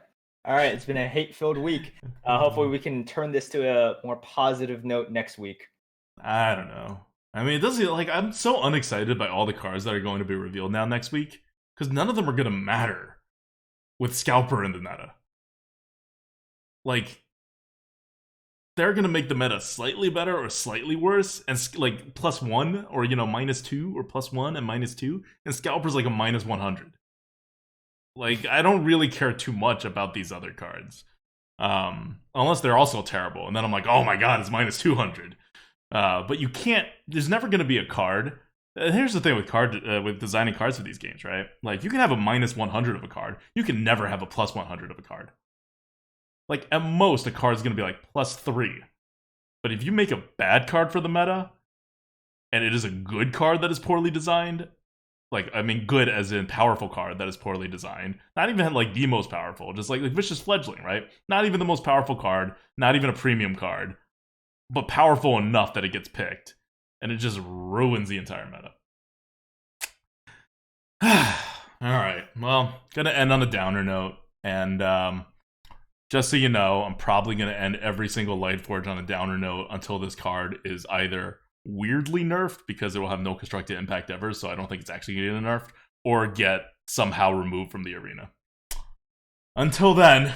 All right. It's been a hate-filled week. Hopefully, we can turn this to a more positive note next week. I don't know. I mean, it doesn't like I'm so unexcited by all the cards that are going to be revealed now next week because none of them are going to matter with Scalper in the meta. Like, they're going to make the meta slightly better or slightly worse, and like +1 or -2 or +1 and -2, and Scalper's like a -100. Like, I don't really care too much about these other cards, unless they're also terrible, and then I'm like, oh my god, it's -200. But you can't. There's never going to be a card. Here's the thing with designing cards for these games, right? Like you can have a -100 of a card. You can never have a +100 of a card. Like at most, a card's going to be like +3. But if you make a bad card for the meta, and it is a good card that is poorly designed, like I mean, good as in powerful card that is poorly designed. Not even like the most powerful, just like Vicious Fledgling, right? Not even the most powerful card. Not even a premium card. But powerful enough that it gets picked, and it just ruins the entire meta. All right, well, gonna end on a downer note, and just so you know, I'm probably gonna end every single Lightforge on a downer note until this card is either weirdly nerfed because it will have no constructed impact ever, so I don't think it's actually gonna get nerfed, or get somehow removed from the arena. Until then,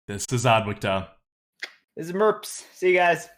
this is ADWCTA. This is Merps. See you guys.